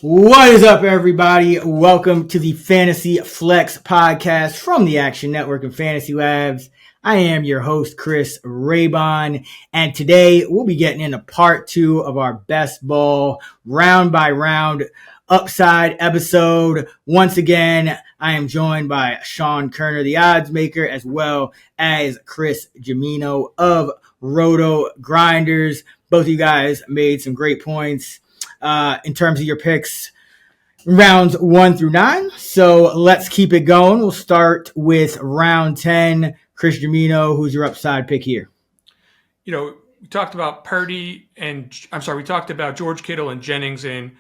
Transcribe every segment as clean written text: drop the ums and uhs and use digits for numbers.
What is up, everybody? Welcome to the Fantasy Flex podcast from the Action Network and Fantasy Labs. I am your host, Chris Raybon, and today we'll be getting into part 2 of our best ball round by round upside episode. Once again, I am joined by Sean Kerner, the odds maker, as well as Chris Gimino of Roto Grinders. Both of you guys made some great points in terms of your picks, rounds 1 through 9. So let's keep it going. We'll start with round 10. Chris Gimino, who's your upside pick here? We talked about we talked about George Kittle and Jennings in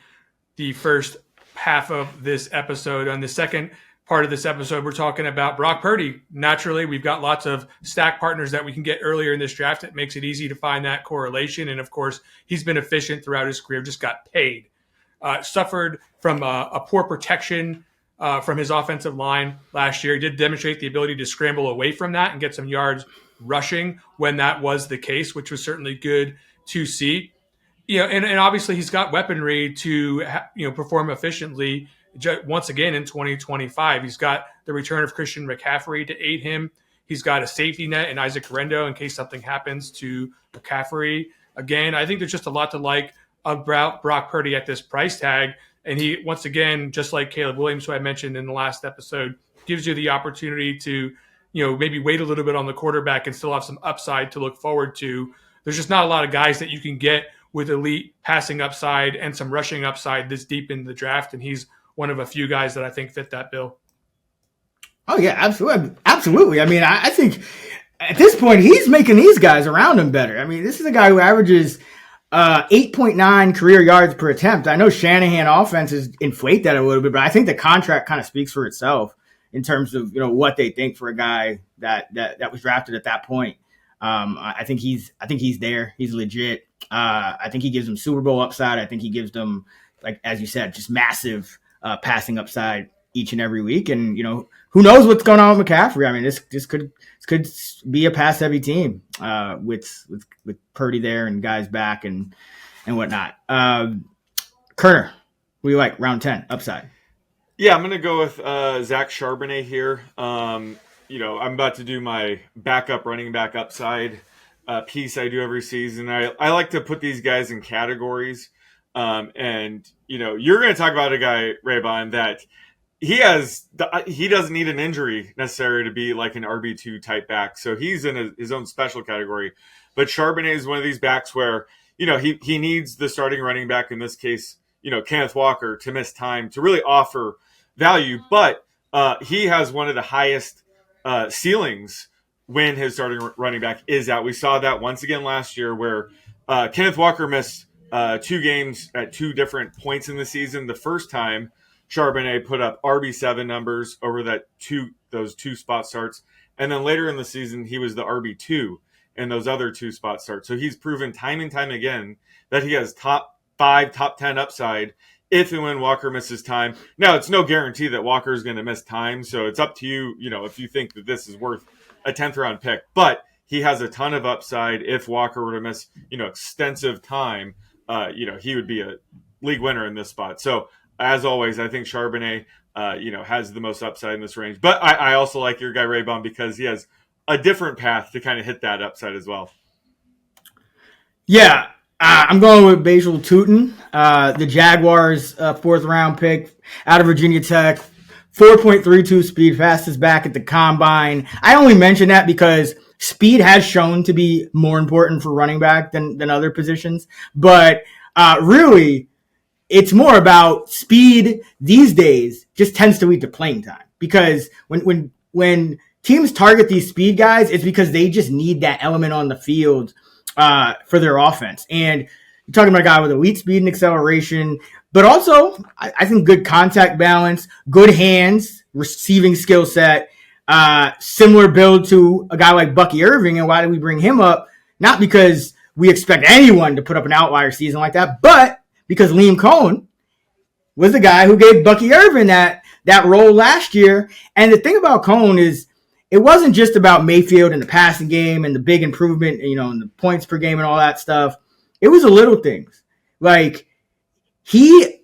the first half of this episode. On the second part of this episode, we're talking about Brock Purdy. Naturally, we've got lots of stack partners that we can get earlier in this draft. It makes it easy to find that correlation. And of course, he's been efficient throughout his career, just got paid. Suffered from a poor protection from his offensive line last year. He did demonstrate the ability to scramble away from that and get some yards rushing when that was the case, which was certainly good to see. And obviously he's got weaponry to perform efficiently once again in 2025. He's got the return of Christian McCaffrey to aid him. He's got a safety net in Isaac Rendo in case something happens to McCaffrey. Again, I think there's just a lot to like about Brock Purdy at this price tag. And he, once again, just like Caleb Williams, who I mentioned in the last episode, gives you the opportunity to, maybe wait a little bit on the quarterback and still have some upside to look forward to. There's just not a lot of guys that you can get with elite passing upside and some rushing upside this deep in the draft. And he's one of a few guys that I think fit that bill. Oh, yeah, absolutely. I mean, I think at this point, he's making these guys around him better. I mean, this is a guy who averages 8.9 career yards per attempt. I know Shanahan offenses inflate that a little bit, but I think the contract kind of speaks for itself in terms of, what they think for a guy that was drafted at that point. I think he's there. He's legit. I think he gives them Super Bowl upside. I think he gives them, like, as you said, just massive passing upside each and every week. And, who knows what's going on with McCaffrey? I mean, this could be a pass heavy team with Purdy there and guys back and whatnot. Kerner, what do you like? Round 10 upside. Yeah, I'm going to go with Zach Charbonnet here. I'm about to do my running back upside piece I do every season. I like to put these guys in categories. And you're going to talk about a guy, Raybon, that he doesn't need an injury necessarily to be like an RB2 type back. So he's in his own special category. But Charbonnet is one of these backs where, he needs the starting running back, in this case, Kenneth Walker, to miss time to really offer value. But he has one of the highest ceilings when his starting running back is out. We saw that once again last year where Kenneth Walker missed 2 games at 2 different points in the season. The first time, Charbonnet put up RB7 numbers over those 2 spot starts. And then later in the season, he was the RB2 in those other 2 spot starts. So he's proven time and time again that he has top 5, top 10 upside if and when Walker misses time. Now, it's no guarantee that Walker is going to miss time. So it's up to you, if you think that this is worth a 10th round pick. But he has a ton of upside. If Walker were to miss, extensive time, he would be a league winner in this spot. So, as always, I think Charbonnet, has the most upside in this range. But I also like your guy Raybon because he has a different path to kind of hit that upside as well. Yeah, I'm going with Basil Tootin, the Jaguars 4th round pick out of Virginia Tech. 4.32 speed, fastest back at the combine. I only mention that because speed has shown to be more important for running back than other positions. But really, it's more about speed these days just tends to lead to playing time. Because when teams target these speed guys, it's because they just need that element on the field for their offense. And you're talking about a guy with elite speed and acceleration, but also I think good contact balance, good hands, receiving skill set, similar build to a guy like Bucky Irving. And why do we bring him up? Not because we expect anyone to put up an outlier season like that, but because Liam Cohen was the guy who gave Bucky Irving that role last year. And the thing about Cohen is it wasn't just about Mayfield and the passing game and the big improvement, and the points per game and all that stuff. It was the little things. Like, he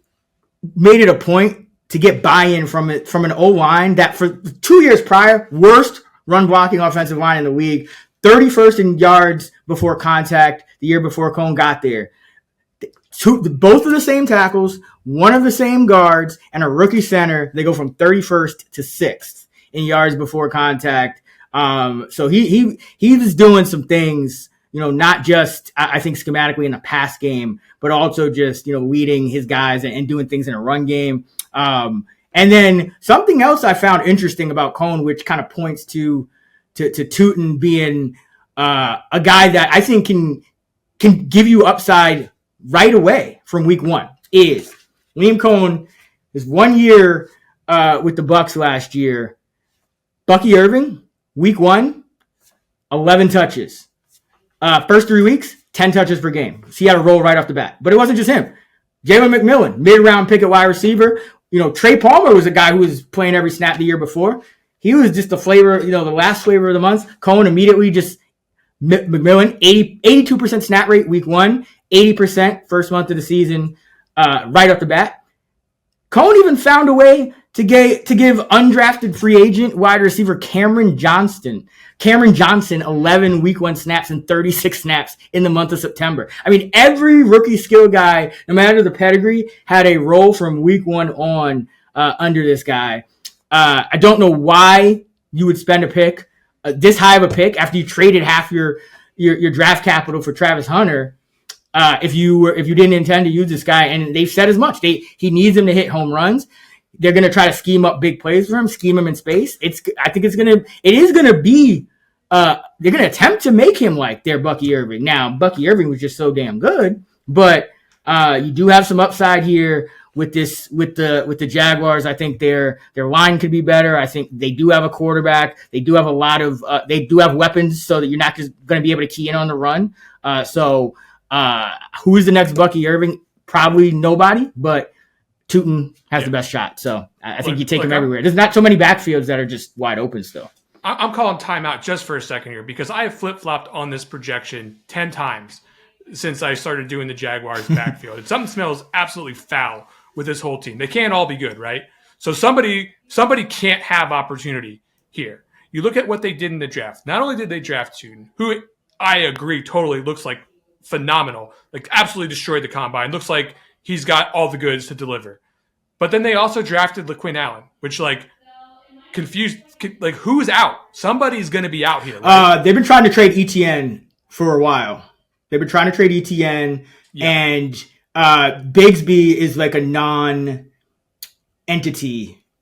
made it a point to get buy-in from an O-line that for 2 years prior, worst run blocking offensive line in the league, 31st in yards before contact the year before Cohn got there. Both of the same tackles, one of the same guards, and a rookie center. They go from 31st to 6th in yards before contact. So he was doing some things, not just I think schematically in the pass game, but also just leading his guys and doing things in a run game. And then something else I found interesting about Cohn, which kind of points to Tootin being a guy that I think can give you upside right away from week one, is Liam Cohn is 1 year with the Bucs last year. Bucky Irving, week one, 11 touches. First 3 weeks, 10 touches per game. So he had a roll right off the bat. But it wasn't just him. Jalen McMillan, mid-round pick at wide receiver. Trey Palmer was a guy who was playing every snap the year before. He was just the flavor, the last flavor of the month. Cohn immediately just McMillan, 82% snap rate week one, 80% first month of the season, right off the bat. Cohn even found a way to give undrafted free agent wide receiver Cameron Johnson 11 week one snaps and 36 snaps in the month of September. I mean, every rookie skill guy, no matter the pedigree, had a role from week one on under this guy. I don't know why you would spend a pick, this high of a pick, after you traded half your draft capital for Travis Hunter. If you didn't intend to use this guy, and they've said as much, he needs him to hit home runs. They're going to try to scheme up big plays for him, scheme him in space. I think they're going to attempt to make him like their Bucky Irving. Now, Bucky Irving was just so damn good, but you do have some upside here with the Jaguars. I think their line could be better. I think they do have a quarterback. They do have a lot of they do have weapons, so that you're not just going to be able to key in on the run. Who is the next Bucky Irving? Probably nobody, but Tootin has the best shot. So I think you take him everywhere. There's not so many backfields that are just wide open still. I'm calling timeout just for a second here, because I have flip-flopped on this projection 10 times since I started doing the Jaguars backfield. And something smells absolutely foul with this whole team. They can't all be good, right? So somebody can't have opportunity here. You look at what they did in the draft. Not only did they draft Tootin, who I agree totally looks like phenomenal, like absolutely destroyed the combine, looks like he's got all the goods to deliver. But then they also drafted LaQuinn Allen, which confused, who's out? Somebody's going to be out here. Right? They've been trying to trade ETN for a while. They've been trying to trade ETN, and Bigsby is like a non-entity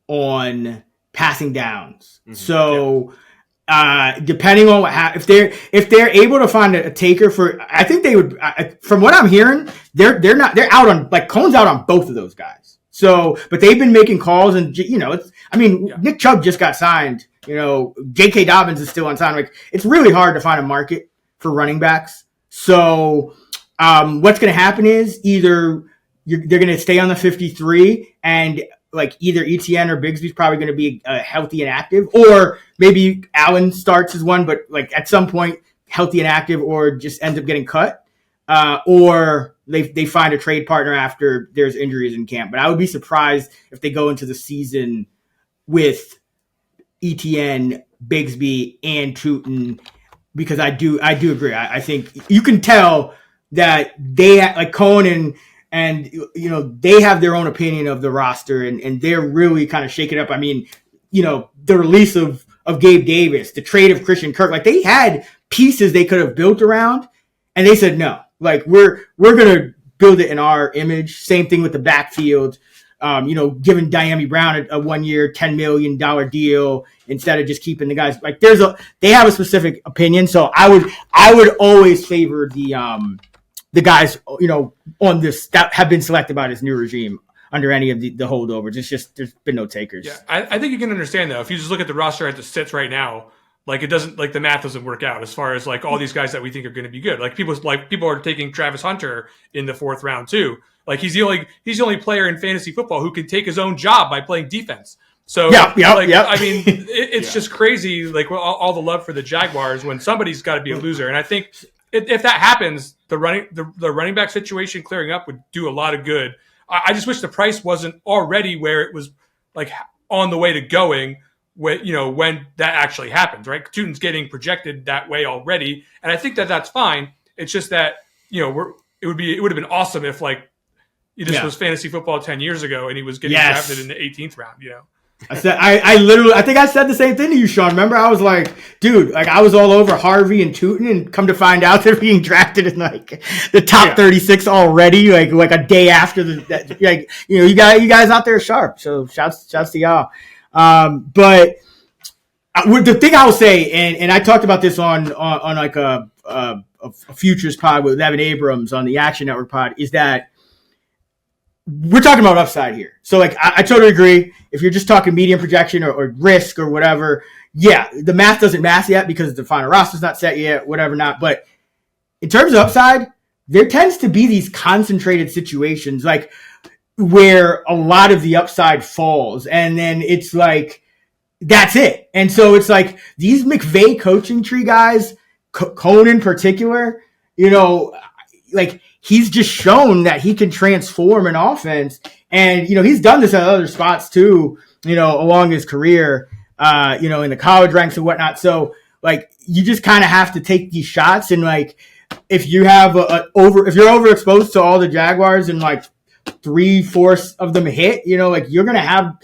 on passing downs. Mm-hmm. So depending on what happens, if they're able to find a taker for, I think they would. From what I'm hearing, they're out on, Cohn's out on both of those guys. So, but they've been making calls, and Nick Chubb just got signed. J.K. Dobbins is still unsigned. It's really hard to find a market for running backs. So, what's going to happen is either they're going to stay on the 53, and either ETN or Bigsby's probably going to be healthy and active, or maybe Allen starts as one, but at some point healthy and active, or just ends up getting cut, or they find a trade partner after there's injuries in camp. But I would be surprised if they go into the season with ETN, Bigsby, and Tootin, because I do agree. I think you can tell that they Cohen and they have their own opinion of the roster, and they're really kind of shaking up. I mean, the release of Gabe Davis, the trade of Christian Kirk, they had pieces they could have built around, and they said no. We're gonna build it in our image. Same thing with the backfield. Giving Diami Brown a 1 year, $10 million deal instead of just keeping the guys. They have a specific opinion. So I would always favor the guys, on this that have been selected by this new regime under any of the holdovers. It's just, there's been no takers. Yeah. I think you can understand though, if you just look at the roster as it sits right now, it doesn't, the math doesn't work out as far as all these guys that we think are going to be good. People are taking Travis Hunter in the 4th round too. He's the only player in fantasy football who can take his own job by playing defense. So I mean, it's just crazy. All the love for the Jaguars when somebody's got to be a loser. And I think if that happens, the running back situation clearing up would do a lot of good I just wish the price wasn't already where it was like on the way to going when that actually happens, right? Tootin's getting projected that way already. And I think that that's fine. It's just that, it would have been awesome if like this was fantasy football 10 years ago and he was getting drafted in the 18th round, I think I said the same thing to you, Sean. Remember, I was like, dude, like I was all over Harvey and Tootin, and come to find out they're being drafted in like the top 36 already, like a day after you guys out there sharp. So shouts to y'all. But the thing I will say, and I talked about this on like a futures pod with Evan Abrams on the Action Network pod, is that we're talking about upside here. So like I totally agree. If you're just talking median projection or risk or whatever, the math doesn't math yet because the final roster's not set yet, whatever not. But in terms of upside, there tends to be these concentrated situations like where a lot of the upside falls, and then it's like that's it. And so it's like these McVay coaching tree guys, Cohn in particular, like he's just shown that he can transform an offense. And, he's done this at other spots too, along his career, in the college ranks and whatnot. So like, you just kind of have to take these shots. And like, if you have if you're overexposed to all the Jaguars and like 3/4 of them hit, like you're going to have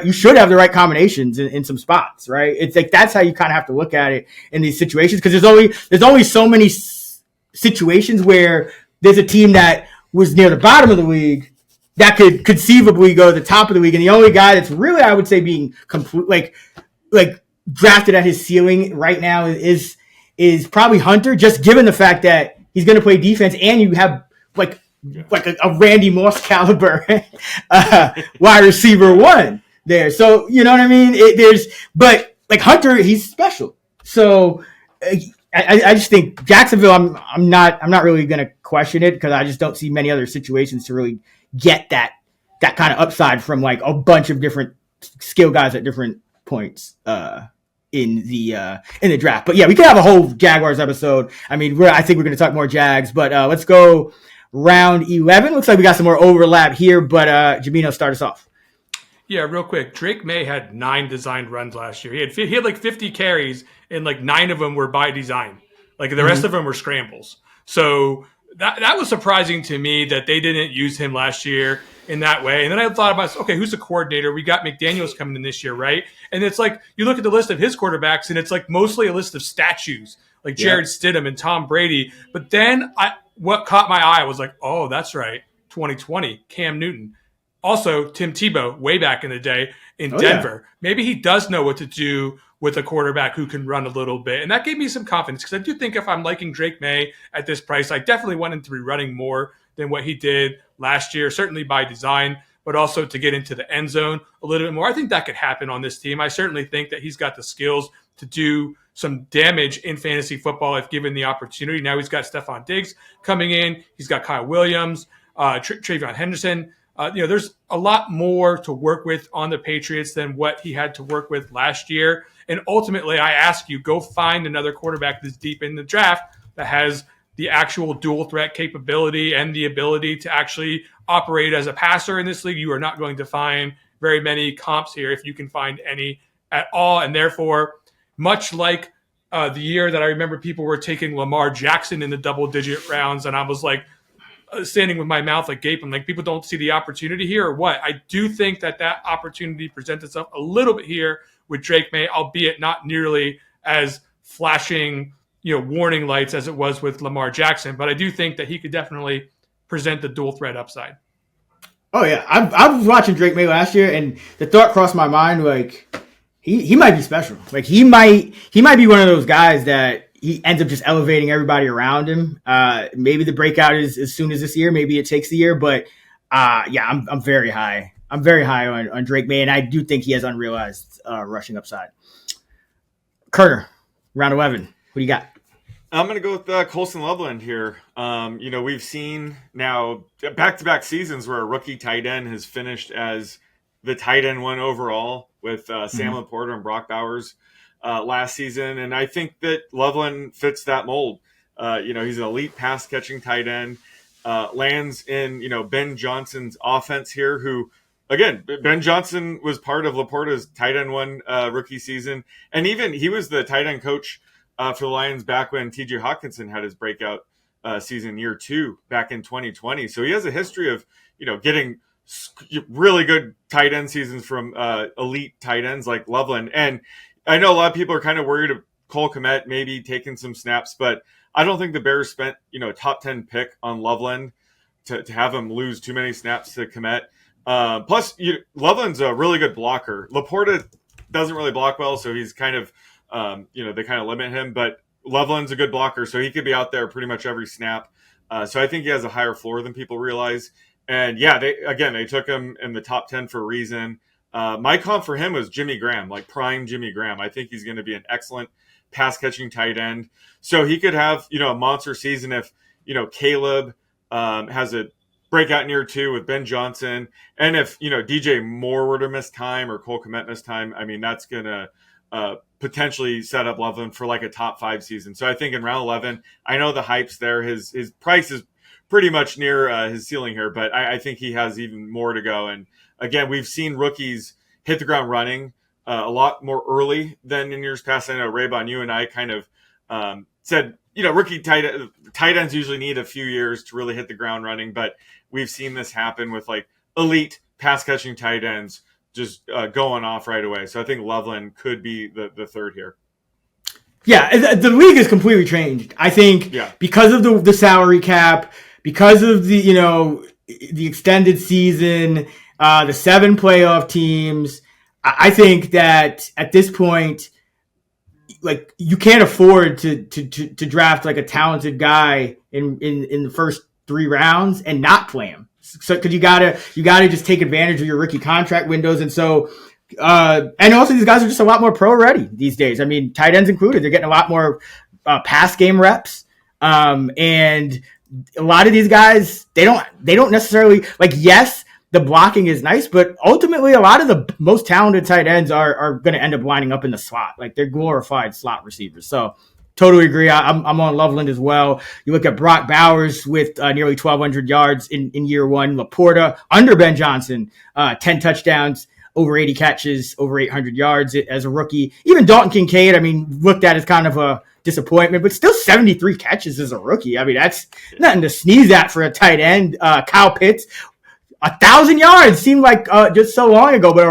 you should have the right combinations in some spots, right? It's like, that's how you kind of have to look at it in these situations. Cause there's only so many situations where there's a team that was near the bottom of the league that could conceivably go to the top of the league. And the only guy that's really, I would say, being complete, like drafted at his ceiling right now is probably Hunter, just given the fact that he's going to play defense and you have like a Randy Moss caliber wide receiver one there. So, you know what I mean? But like Hunter, he's special. So I just think Jacksonville, I'm not really going to question it because I just don't see many other situations to really get that kind of upside from like a bunch of different skill guys at different points in the draft. But yeah, we could have a whole Jaguars episode. I mean, I think we're going to talk more Jags, but let's go round 11. Looks like we got some more overlap here, but Jamino, start us off. Yeah, real quick. Drake May had 9 designed runs last year. He had like 50 carries, and like 9 of them were by design. Like the rest of them were scrambles. So that was surprising to me that they didn't use him last year in that way. And then I thought about, okay, who's the coordinator? We got McDaniels coming in this year, right? And it's like you look at the list of his quarterbacks, and it's like mostly a list of statues, like Jared Stidham and Tom Brady. But then what caught my eye was like, oh, that's right, 2020, Cam Newton. Also, Tim Tebow, way back in the day in Denver. Yeah. Maybe he does know what to do with a quarterback who can run a little bit. And that gave me some confidence because I do think if I'm liking Drake May at this price, I definitely want him to be running more than what he did last year, certainly by design, but also to get into the end zone a little bit more. I think that could happen on this team. I certainly think that he's got the skills to do some damage in fantasy football if given the opportunity. Now he's got Stephon Diggs coming in. He's got Kyle Williams, Travion Henderson. There's a lot more to work with on the Patriots than what he had to work with last year. And ultimately, I ask you, go find another quarterback that's deep in the draft that has the actual dual threat capability and the ability to actually operate as a passer in this league. You are not going to find very many comps here if you can find any at all. And therefore, much like the year that I remember people were taking Lamar Jackson in the double-digit rounds, and I was like, standing with my mouth agape. I'm like, people don't see the opportunity here or what? I do think that opportunity presents itself a little bit here with Drake May, albeit not nearly as flashing, warning lights as it was with Lamar Jackson. But I do think that he could definitely present the dual threat upside. Oh yeah, I was watching Drake May last year, and the thought crossed my mind like he might be special. Like he might be one of those guys that he ends up just elevating everybody around him. Maybe the breakout is as soon as this year. Maybe it takes the year, but I'm very high. I'm very high on Drake May, and I do think he has unrealized rushing upside. Kerner, round 11. What do you got? I'm going to go with Colson Loveland here. We've seen now back-to-back seasons where a rookie tight end has finished as the tight end one overall with Sam Laporta and Brock Bowers last season. And I think that Loveland fits that mold. He's an elite pass-catching tight end. lands in, Ben Johnson's offense here, who, again, Ben Johnson was part of Laporta's tight end one rookie season. And even he was the tight end coach for the Lions back when TJ Hawkinson had his breakout season year 2 back in 2020. So he has a history of, getting really good tight end seasons from elite tight ends like Loveland. And I know a lot of people are kind of worried of Cole Kmet maybe taking some snaps, but I don't think the Bears spent, a top 10 pick on Loveland to have him lose too many snaps to Kmet. Plus, Loveland's a really good blocker. Laporta doesn't really block well, so he's kind of, they kind of limit him. But Loveland's a good blocker, so he could be out there pretty much every snap. So I think he has a higher floor than people realize. And yeah, they took him in the top 10 for a reason. My comp for him was Jimmy Graham, like prime Jimmy Graham. I think he's going to be an excellent pass catching tight end. So he could have, a monster season if, Caleb has a breakout in year 2 with Ben Johnson. And if, DJ Moore were to miss time or Cole Kmet miss time, I mean, that's going to potentially set up Loveland for like a top 5 season. So I think in round 11, I know the hype's there. His price is pretty much near his ceiling here, but I think he has even more to go. And again, we've seen rookies hit the ground running a lot more early than in years past. I know, Raybon, you and I kind of said, rookie tight ends usually need a few years to really hit the ground running, but we've seen this happen with like elite pass catching tight ends just going off right away. So I think Loveland could be the third here. Yeah, the league is completely changed. I think because of the salary cap, because of the extended season, the 7 playoff teams. I think that at this point, like, you can't afford to draft like a talented guy in the first 3 rounds and not play him. So because you gotta just take advantage of your rookie contract windows, and so and also these guys are just a lot more pro ready these days. I mean, tight ends included, they're getting a lot more pass game reps, and a lot of these guys they don't necessarily like. Yes, the blocking is nice, but ultimately a lot of the most talented tight ends are going to end up lining up in the slot. Like, they're glorified slot receivers. So totally agree. I'm on Loveland as well. You look at Brock Bowers with nearly 1,200 yards in year 1. Laporta under Ben Johnson, 10 touchdowns, over 80 catches, over 800 yards as a rookie. Even Dalton Kincaid, I mean, looked at as kind of a disappointment, but still 73 catches as a rookie. I mean, that's nothing to sneeze at for a tight end. Kyle Pitts, 1,000 yards seemed like just so long ago, but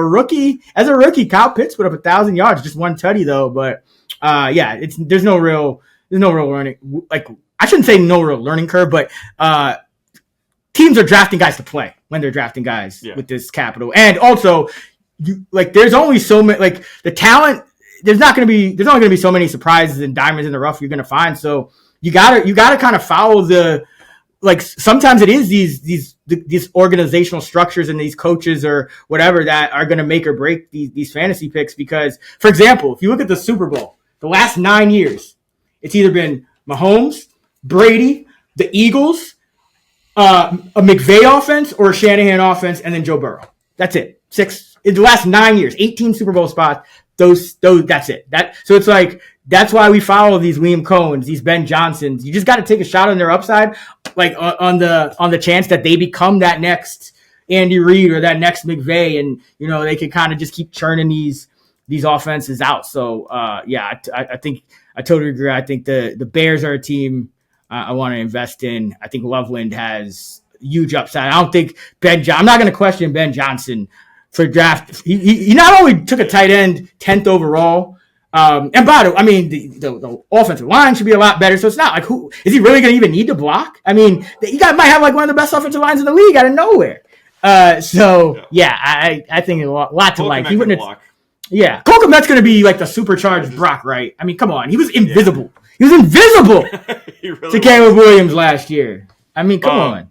as a rookie, Kyle Pitts put up 1,000 yards, just one tutty though. But there's no real learning. Like, I shouldn't say no real learning curve, but teams are drafting guys to play when they're drafting guys with this capital, and also there's only so many, like, the talent. There's only going to be so many surprises and diamonds in the rough you're going to find. So you gotta kind of follow the. Like, sometimes it is these organizational structures and these coaches or whatever that are going to make or break these fantasy picks. Because, for example, if you look at the Super Bowl, the last 9 years, it's either been Mahomes, Brady, the Eagles, a McVay offense or a Shanahan offense, and then Joe Burrow. That's it. 6 in the last 9 years, 18 Super Bowl spots. Those that's it. So it's like, that's why we follow these Liam Cohens, these Ben Johnsons. You just got to take a shot on their upside, like on the chance that they become that next Andy Reid or that next McVay, and they can kind of just keep churning these offenses out. So I think I totally agree. I think the Bears are a team I want to invest in. I think Loveland has huge upside. I don't think I'm not going to question Ben Johnson for draft. He not only took a tight end 10th overall, and by the way, I mean, the offensive line should be a lot better. So it's not like, who is he really going to even need to block? I mean, you guys might have like one of the best offensive lines in the league out of nowhere. I think a lot to like. He wouldn't. Yeah, Cole Kmet's going to be like the supercharged Brock, right? I mean, come on, he was invisible. He was invisible to Caleb Williams last year. I mean, come on.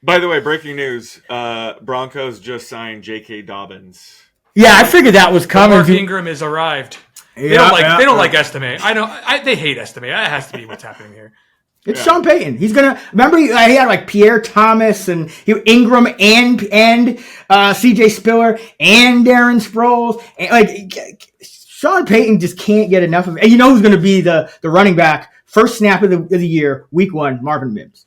By the way, breaking news: Broncos just signed J.K. Dobbins. Yeah, I figured that was coming. Mark Ingram has arrived. They don't like Estime. I know. They hate Estime. That has to be what's happening here. It's Sean Payton. He's gonna remember. He had like Pierre Thomas and Ingram and C.J. Spiller and Darren Sproles. And like, Sean Payton just can't get enough of it. And you know who's going to be the running back first snap of the year, week 1, Marvin Mims.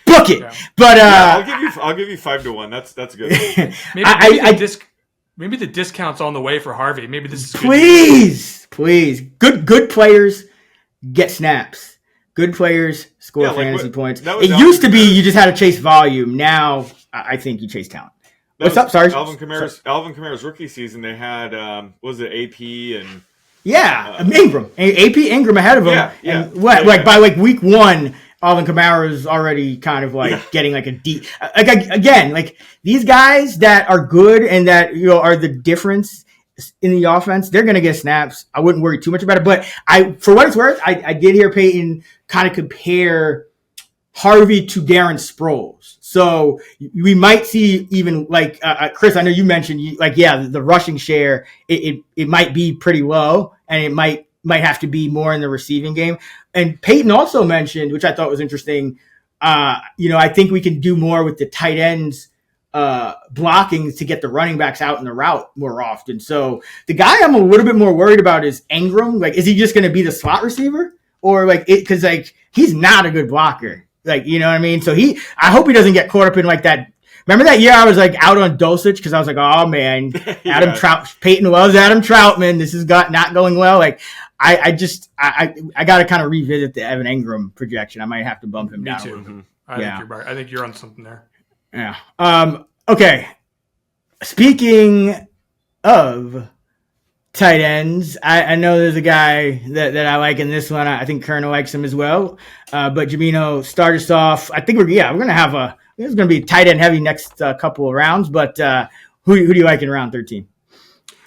Book it. Yeah. But I'll give you 5-1. That's good. Maybe the discount's on the way for Harvey. Maybe this is please. Good players get snaps. Good players score fantasy points. It used to be you just had to chase volume. Now I think you chase talent. What's up? Sorry, Alvin Kamara's rookie season. They had was it AP and Ingram, AP Ingram ahead of him. By like week 1. Alvin Kamara is already kind of like getting like a deep, again, like these guys that are good and that, are the difference in the offense. They're going to get snaps. I wouldn't worry too much about it, but for what it's worth, I did hear Peyton kind of compare Harvey to Darren Sproles. So we might see even like, Chris, I know you mentioned the rushing share, it might be pretty low and it might have to be more in the receiving game. And Peyton also mentioned, which I thought was interesting, I think we can do more with the tight ends blocking to get the running backs out in the route more often. So the guy I'm a little bit more worried about is Ingram. Like, is he just going to be the slot receiver? Or because he's not a good blocker. Like, you know what I mean? So I hope he doesn't get caught up in like that. Remember that year I was like out on Dulcich because I was like, oh man, Peyton loves Adam Troutman. This is not going well. Like, I got to kind of revisit the Evan Ingram projection. I might have to bump him down a little bit. I think you're on something there. Yeah. Okay. Speaking of tight ends, I know there's a guy that I like in this one. I think Kerner likes him as well. But Jamino, start us off. I think we're going to have it's going to be tight end heavy next couple of rounds. But who do you like in round 13?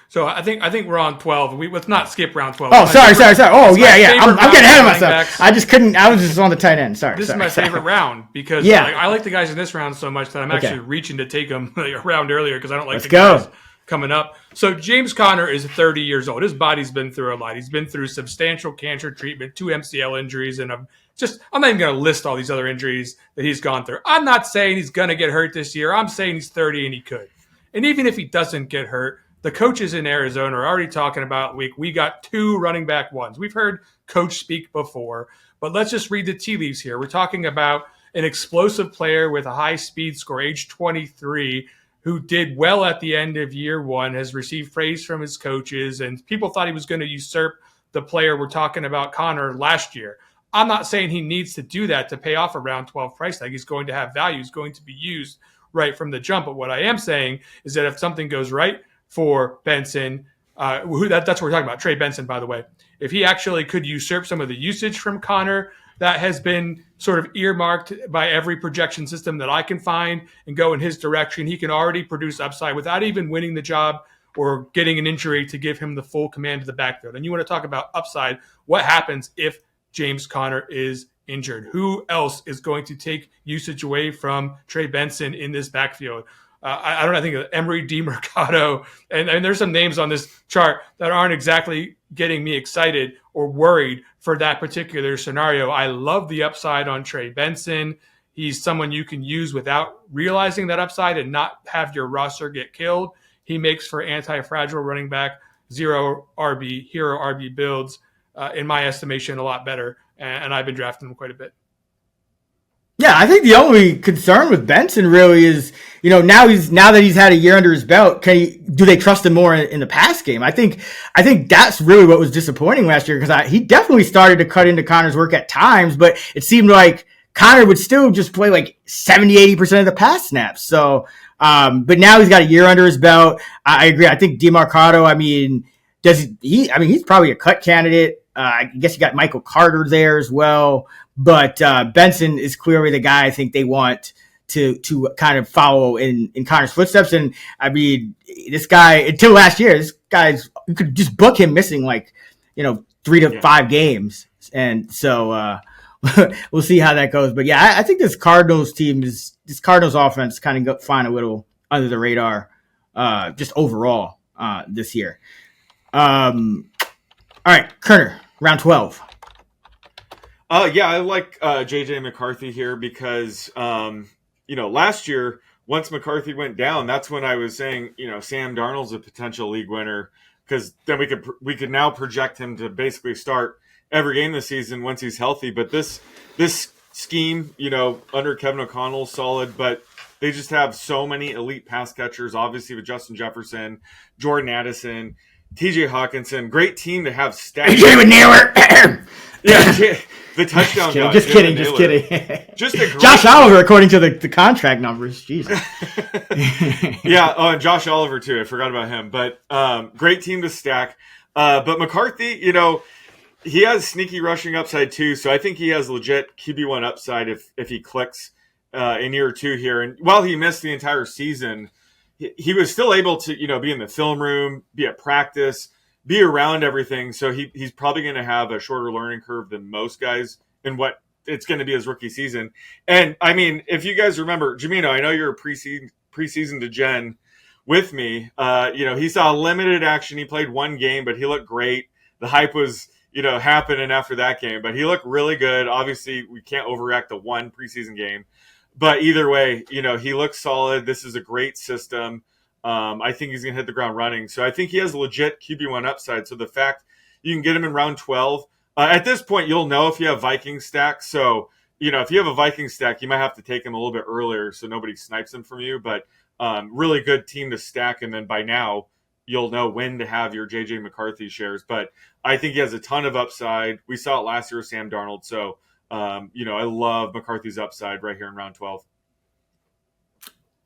So I think we're on 12. Let's not skip round 12. Oh, sorry. Oh, yeah. I'm getting ahead of myself. Backs. I just couldn't. I was just on the tight end. Sorry. This is my favorite round because I like the guys in this round so much that I'm actually reaching to take them a round earlier because I don't like guys coming up. So James Conner is 30 years old. His body's been through a lot. He's been through substantial cancer treatment, 2 MCL injuries, and I'm not even going to list all these other injuries that he's gone through. I'm not saying he's going to get hurt this year. I'm saying he's 30 and he could. And even if he doesn't get hurt, the coaches in Arizona are already talking about we got 2 running back ones. We've heard coach speak before, but let's just read the tea leaves here. We're talking about an explosive player with a high speed score, age 23, who did well at the end of year 1, has received praise from his coaches, and people thought he was going to usurp the player we're talking about, Connor, last year. I'm not saying he needs to do that to pay off a round 12 price tag. He's going to have value. He's going to be used right from the jump. But what I am saying is that if something goes right for Benson, that's what we're talking about, Trey Benson, by the way. If he actually could usurp some of the usage from Connor that has been sort of earmarked by every projection system that I can find and go in his direction, he can already produce upside without even winning the job or getting an injury to give him the full command of the backfield. And you want to talk about upside, what happens if James Conner is injured? Who else is going to take usage away from Trey Benson in this backfield? I think of Emery DeMercado, and there's some names on this chart that aren't exactly getting me excited or worried for that particular scenario. I love the upside on Trey Benson. He's someone you can use without realizing that upside and not have your roster get killed. He makes for anti-fragile running back, hero RB builds, in my estimation, a lot better. And I've been drafting him quite a bit. Yeah, I think the only concern with Benson really is, now that he's had a year under his belt, do they trust him more in the pass game? I think that's really what was disappointing last year because he definitely started to cut into Connor's work at times, but it seemed like Connor would still just play like 70-80% of the pass snaps. So, but now he's got a year under his belt. I agree. I think DeMarcado, he's probably a cut candidate. I guess you got Michael Carter there as well. But Benson is clearly the guy I think they want to kind of follow in Connor's footsteps. And this guy, until last year, you could just book him missing 3 to 5 games. And so we'll see how that goes. But yeah, I think this Cardinals offense kind of flying a little under the radar just overall this year. All right, Kerner, round 12. I like JJ McCarthy here because, last year, once McCarthy went down, that's when I was saying, Sam Darnold's a potential league winner because then we could now project him to basically start every game this season once he's healthy. But this scheme, under Kevin O'Connell, solid, but they just have so many elite pass catchers, obviously with Justin Jefferson, Jordan Addison, TJ Hawkinson. Great team to have stacked. Jay Naylor. Yeah, the touchdown guy. Just kidding. Just a great Josh Oliver, according to the contract numbers. Jesus. Yeah, and Josh Oliver too. I forgot about him. But great team to stack. But McCarthy, he has sneaky rushing upside too. So I think he has legit QB1 upside if he clicks in year 2 here. And while he missed the entire season, he was still able to, be in the film room, be at practice, be around everything. So he's probably going to have a shorter learning curve than most guys in what it's going to be his rookie season. And I mean, if you guys remember, Jamino, I know you're a preseason to Jen with me. He saw limited action. He played 1 game, but he looked great. The hype was, happening after that game, but he looked really good. Obviously, we can't overreact to 1 preseason game, but either way, he looks solid. This is a great system. I think he's going to hit the ground running. So I think he has legit QB1 upside. So the fact you can get him in round 12, at this point, you'll know if you have Viking stack. So, if you have a Viking stack, you might have to take him a little bit earlier so nobody snipes him from you. But really good team to stack. And then by now, you'll know when to have your JJ McCarthy shares. But I think he has a ton of upside. We saw it last year with Sam Darnold. So, I love McCarthy's upside right here in round 12.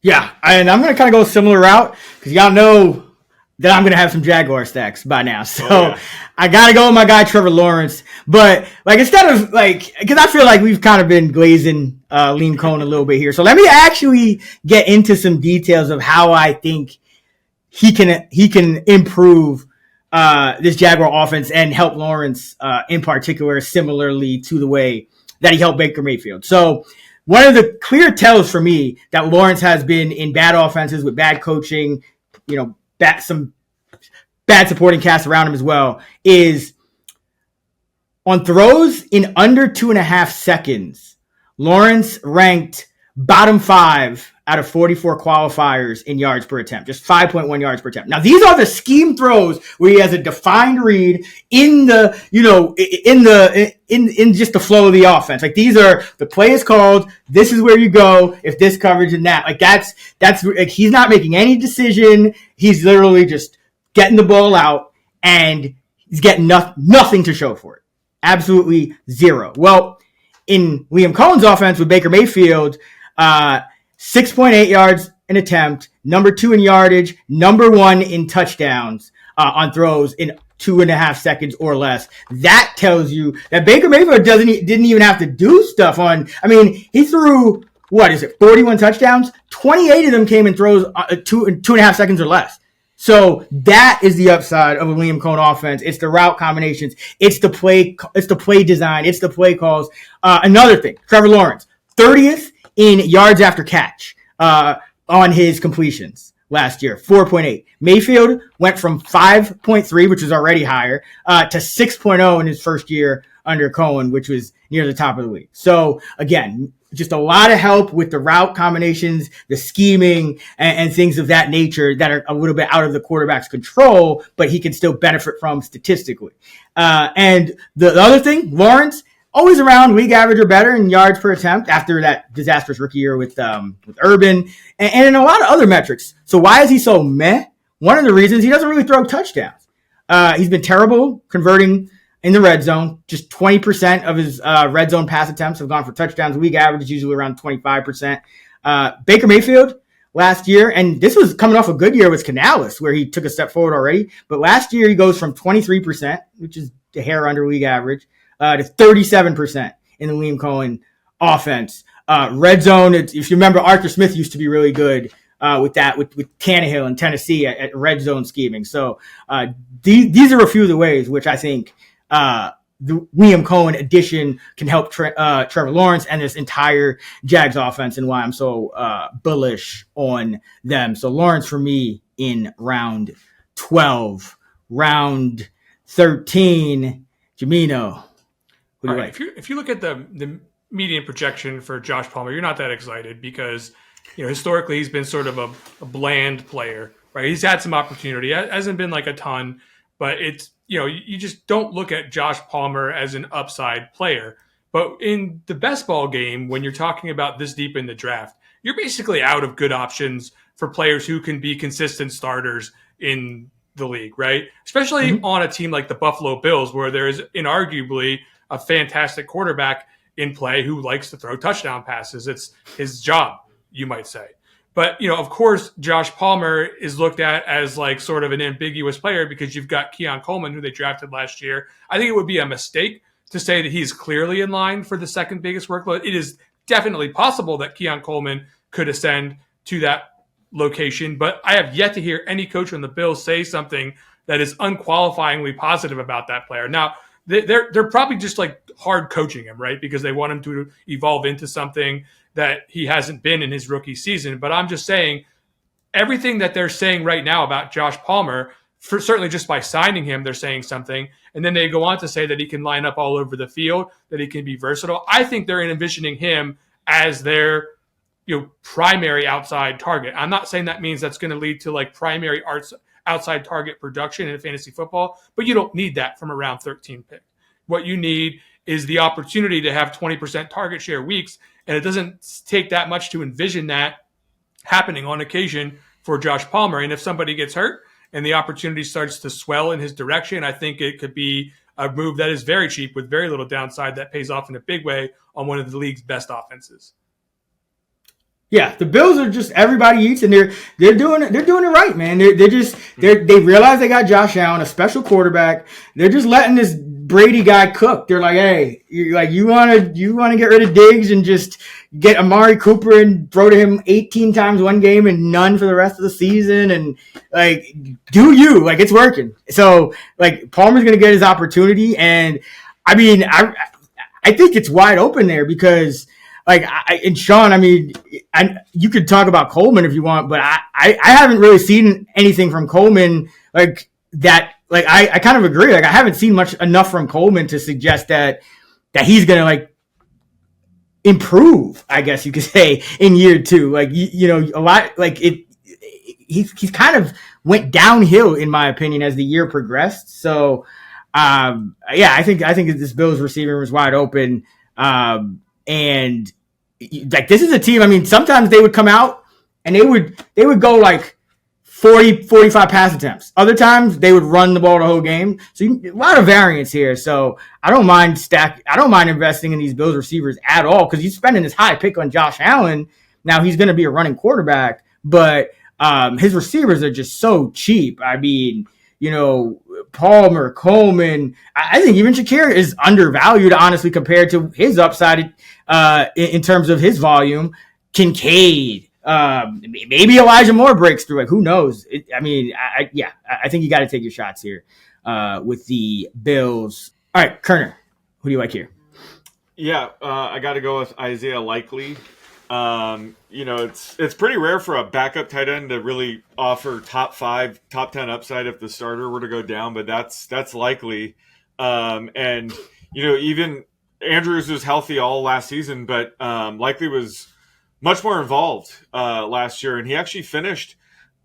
Yeah, and I'm going to kind of go a similar route because y'all know that I'm going to have some Jaguar stacks by now. So I got to go with my guy, Trevor Lawrence. But instead of because I feel like we've kind of been glazing Liam Cohen a little bit here. So let me actually get into some details of how I think he can improve this Jaguar offense and help Lawrence in particular, similarly to the way that he helped Baker Mayfield. So one of the clear tells for me that Lawrence has been in bad offenses with bad coaching, some bad supporting cast around him as well, is on throws in under 2.5 seconds, Lawrence ranked bottom 5 out of 44 qualifiers in yards per attempt, just 5.1 yards per attempt. Now, these are the scheme throws where he has a defined read in the, in just the flow of the offense. These are the play is called. This is where you go if this coverage and that. That's he's not making any decision. He's literally just getting the ball out and he's getting nothing to show for it. Absolutely zero. Well, in Liam Cohen's offense with Baker Mayfield, 6.8 yards an attempt, number 2 in yardage, number 1 in touchdowns on throws in 2.5 seconds or less. That tells you that Baker Mayfield didn't even have to do stuff on. I mean, he threw 41 touchdowns? 28 of them came in throws 2.5 seconds or less. So that is the upside of a Liam Cohen offense. It's the route combinations. It's the play design. It's the play calls. Another thing, Trevor Lawrence, 30th in yards after catch on his completions last year, 4.8. Mayfield went from 5.3, which was already higher, to 6.0 in his first year under Cohen, which was near the top of the league. So again, just a lot of help with the route combinations, the scheming, and things of that nature that are a little bit out of the quarterback's control, but he can still benefit from statistically. And the other thing, Lawrence, always around league average or better in yards per attempt after that disastrous rookie year with Urban and in a lot of other metrics. So why is he so meh? One of the reasons, he doesn't really throw touchdowns. He's been terrible converting in the red zone. Just 20% of his red zone pass attempts have gone for touchdowns. League average is usually around 25%. Baker Mayfield last year, and this was coming off a good year with Canales, where he took a step forward already. But last year he goes from 23%, which is a hair under league average, to 37% in the Liam Cohen offense. Red zone, if you remember, Arthur Smith used to be really good with that, with Tannehill in Tennessee at red zone scheming. So these are a few of the ways which I think the Liam Cohen addition can help Trevor Lawrence and this entire Jags offense, and why I'm so bullish on them. So Lawrence for me in round 12. Round 13, Jamino. All right. If you look at the median projection for Josh Palmer, you're not that excited because historically he's been sort of a bland player, right? He's had some opportunity, hasn't been like a ton, but it's you just don't look at Josh Palmer as an upside player But in the best ball game, when you're talking about this deep in the draft, you're basically out of good options for players who can be consistent starters in the league, right? Especially on a team like the Buffalo Bills, where there is inarguably a fantastic quarterback in play who likes to throw touchdown passes. It's his job, you might say. But, of course, Josh Palmer is looked at as like sort of an ambiguous player because you've got Keon Coleman, who they drafted last year. I think it would be a mistake to say that he's clearly in line for the second biggest workload. It is definitely possible that Keon Coleman could ascend to that location, but I have yet to hear any coach on the Bills say something that is unqualifyingly positive about that player. Now, they're probably just like hard coaching him, right? Because they want him to evolve into something that he hasn't been in his rookie season. But I'm just saying everything that they're saying right now about Josh Palmer, for certainly just by signing him, they're saying something. And then they go on to say that he can line up all over the field, that he can be versatile. I think they're envisioning him as their primary outside target. I'm not saying that means that's going to lead to like primary outside target production in fantasy football, but you don't need that from a round 13 pick. What you need is the opportunity to have 20% target share weeks, and it doesn't take that much to envision that happening on occasion for Josh Palmer. And if somebody gets hurt and the opportunity starts to swell in his direction, I think it could be a move that is very cheap with very little downside that pays off in a big way on one of the league's best offenses. Yeah, the Bills are just everybody eats, and they're doing it right, man. They realize they got Josh Allen, a special quarterback. They're just letting this Brady guy cook. They're like, hey, you want to get rid of Diggs and just get Amari Cooper and throw to him 18 times one game and none for the rest of the season, and like it's working. So like Palmer's gonna get his opportunity, and I mean I think it's wide open there because. Like, and Sean, I mean, you could talk about Coleman if you want, but I haven't really seen anything from Coleman like that. Like, I kind of agree. Like, I haven't seen enough from Coleman to suggest that he's going to, like, improve, I guess you could say, in year two. Like, a lot, like, he's kind of went downhill, in my opinion, as the year progressed. So, I think this Bills receiver was wide open. And like this is a team, I mean, sometimes they would come out and they would go like 40, 45 pass attempts. Other times they would run the ball the whole game. So a lot of variance here. So I don't mind investing in these Bills receivers at all because he's spending this high pick on Josh Allen. Now he's going to be a running quarterback, but his receivers are just so cheap. I mean, Palmer, Coleman, I think even Shakir is undervalued, honestly, compared to his upside in terms of his volume. Kincaid, maybe Elijah Moore breaks through. Like, who knows? I think you got to take your shots here with the Bills. All right, Kerner, who do you like here? Yeah, I got to go with Isaiah Likely. It's pretty rare for a backup tight end to really offer top 5, top 10 upside if the starter were to go down, but that's likely. And even Andrews was healthy all last season, but Likely was much more involved last year, and he actually finished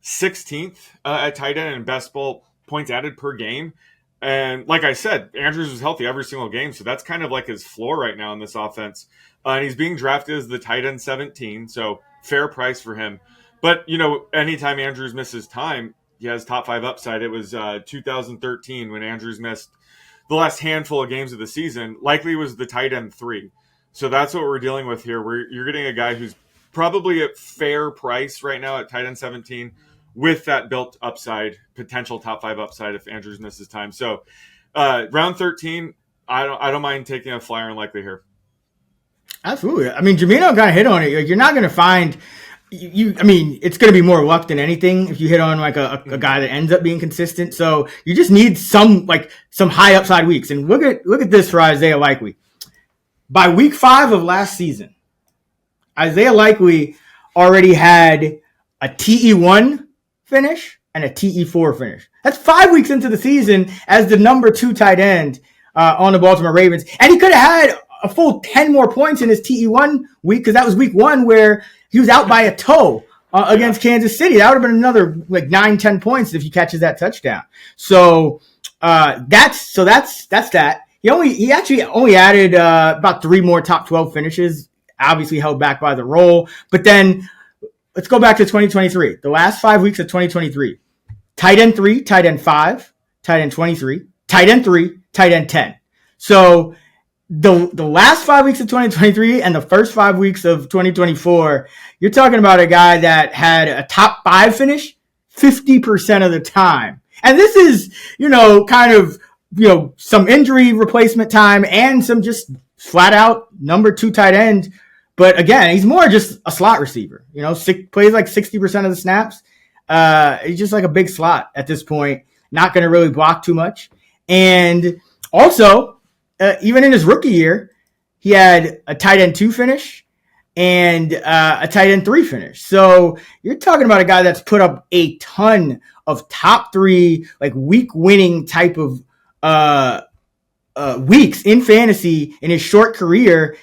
16th at tight end in best ball points added per game. And like I said, Andrews was healthy every single game, so that's kind of like his floor right now in this offense. And he's being drafted as the tight end 17, so fair price for him. But, anytime Andrews misses time, he has top 5 upside. It was 2013 when Andrews missed the last handful of games of the season. Likely was the tight end 3. So that's what we're dealing with here. You're getting a guy who's probably at fair price right now at tight end 17 with that built upside, potential top 5 upside if Andrews misses time. So round 13, I don't mind taking a flyer on Likely here. Absolutely. I mean, Jamino kind of hit on it. Like, you're not going to find it's going to be more luck than anything if you hit on like a guy that ends up being consistent. So you just need some high upside weeks. And look at this for Isaiah Likely. By week 5 of last season, Isaiah Likely already had a TE1 finish and a TE4 finish. That's 5 weeks into the season as the number 2 tight end on the Baltimore Ravens. And he could have had a full 10 more points in his TE1 week because that was week 1 where he was out by a toe against Kansas City. That would have been another like 9-10 points if he catches that touchdown. So that's that. He actually only added about 3 more top 12 finishes, obviously held back by the roll. But then let's go back to 2023. The last 5 weeks of 2023, tight end 3, tight end 5, tight end 23, tight end 3, tight end 10. So the last 5 weeks of 2023 and the first 5 weeks of 2024, you're talking about a guy that had a top 5 finish 50% of the time. And this is, kind of, some injury replacement time and some just flat out number 2 tight end. But again, he's more just a slot receiver, plays like 60% of the snaps. He's just like a big slot at this point, not going to really block too much. And also, even in his rookie year, he had a tight end 2 finish and a tight end 3 finish. So you're talking about a guy that's put up a ton of top 3, like week winning type of weeks in fantasy in his short career.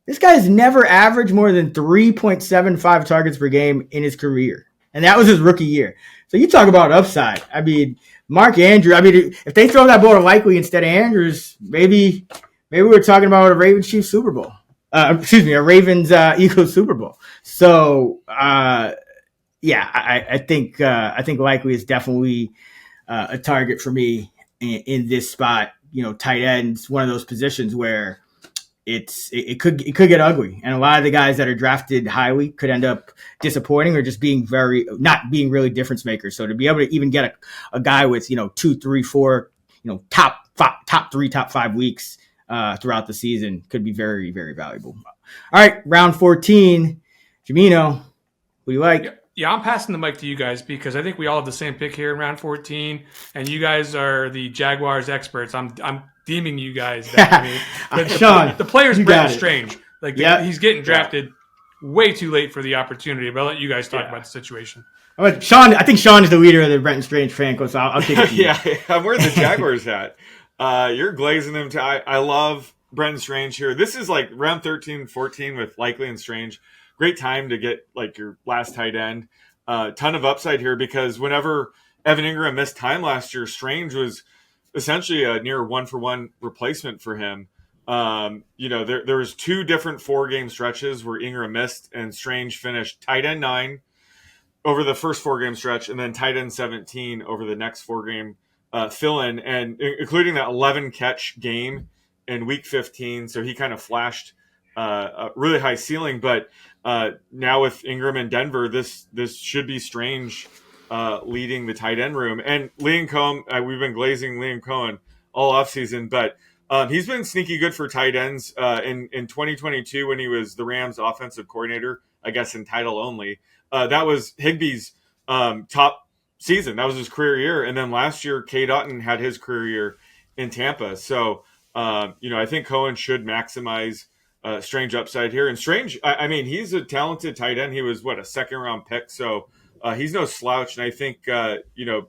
This guy has never averaged more than 3.75 targets per game in his career. And that was his rookie year. So you talk about upside. I mean, Mark Andrews, if they throw that ball to Likely instead of Andrews, maybe we're talking about a Ravens Chiefs Super Bowl. A Ravens Eagles Super Bowl. So, I think Likely is definitely a target for me in this spot. Tight end's one of those positions where it could get ugly, and a lot of the guys that are drafted highly could end up disappointing or just not being really difference makers. So to be able to even get a guy with 2, 3, 4 top 3, top 5 weeks throughout the season could be very, very valuable. All right, round 14, Jamino, who do you like? Yeah, I'm passing the mic to you guys because I think we all have the same pick here in round 14, and you guys are the Jaguars experts. I'm deeming you guys that. Sean, the player's Brenton Strange. He's getting drafted way too late for the opportunity, but I'll let you guys talk about the situation. Sean, I think Sean is the leader of the Brenton Strange fan club, so I'll take it. Yeah, I'm wearing the Jaguars hat. You're glazing them. I love Brenton Strange here. This is like round 13, 14 with Likely and Strange. Great time to get like your last tight end. Ton of upside here because whenever Evan Ingram missed time last year, Strange was essentially a near 1-for-1 replacement for him. There was 2 different 4-game stretches where Ingram missed and Strange finished tight end 9 over the first 4-game stretch and then tight end 17 over the next 4-game fill-in, and including that 11 catch game in week 15. So he kind of flashed a really high ceiling, but now with Ingram in Denver, this should be Strange leading the tight end room. And Liam Cohen, we've been glazing Liam Cohen all offseason, but he's been sneaky good for tight ends in 2022 when he was the Rams offensive coordinator, I guess in title only. That was Higbee's top season. That was his career year. And then last year, K. Dotton had his career year in Tampa. So, I think Cohen should maximize Strange upside here. And Strange, he's a talented tight end. He was, a second-round pick. So he's no slouch. And I think,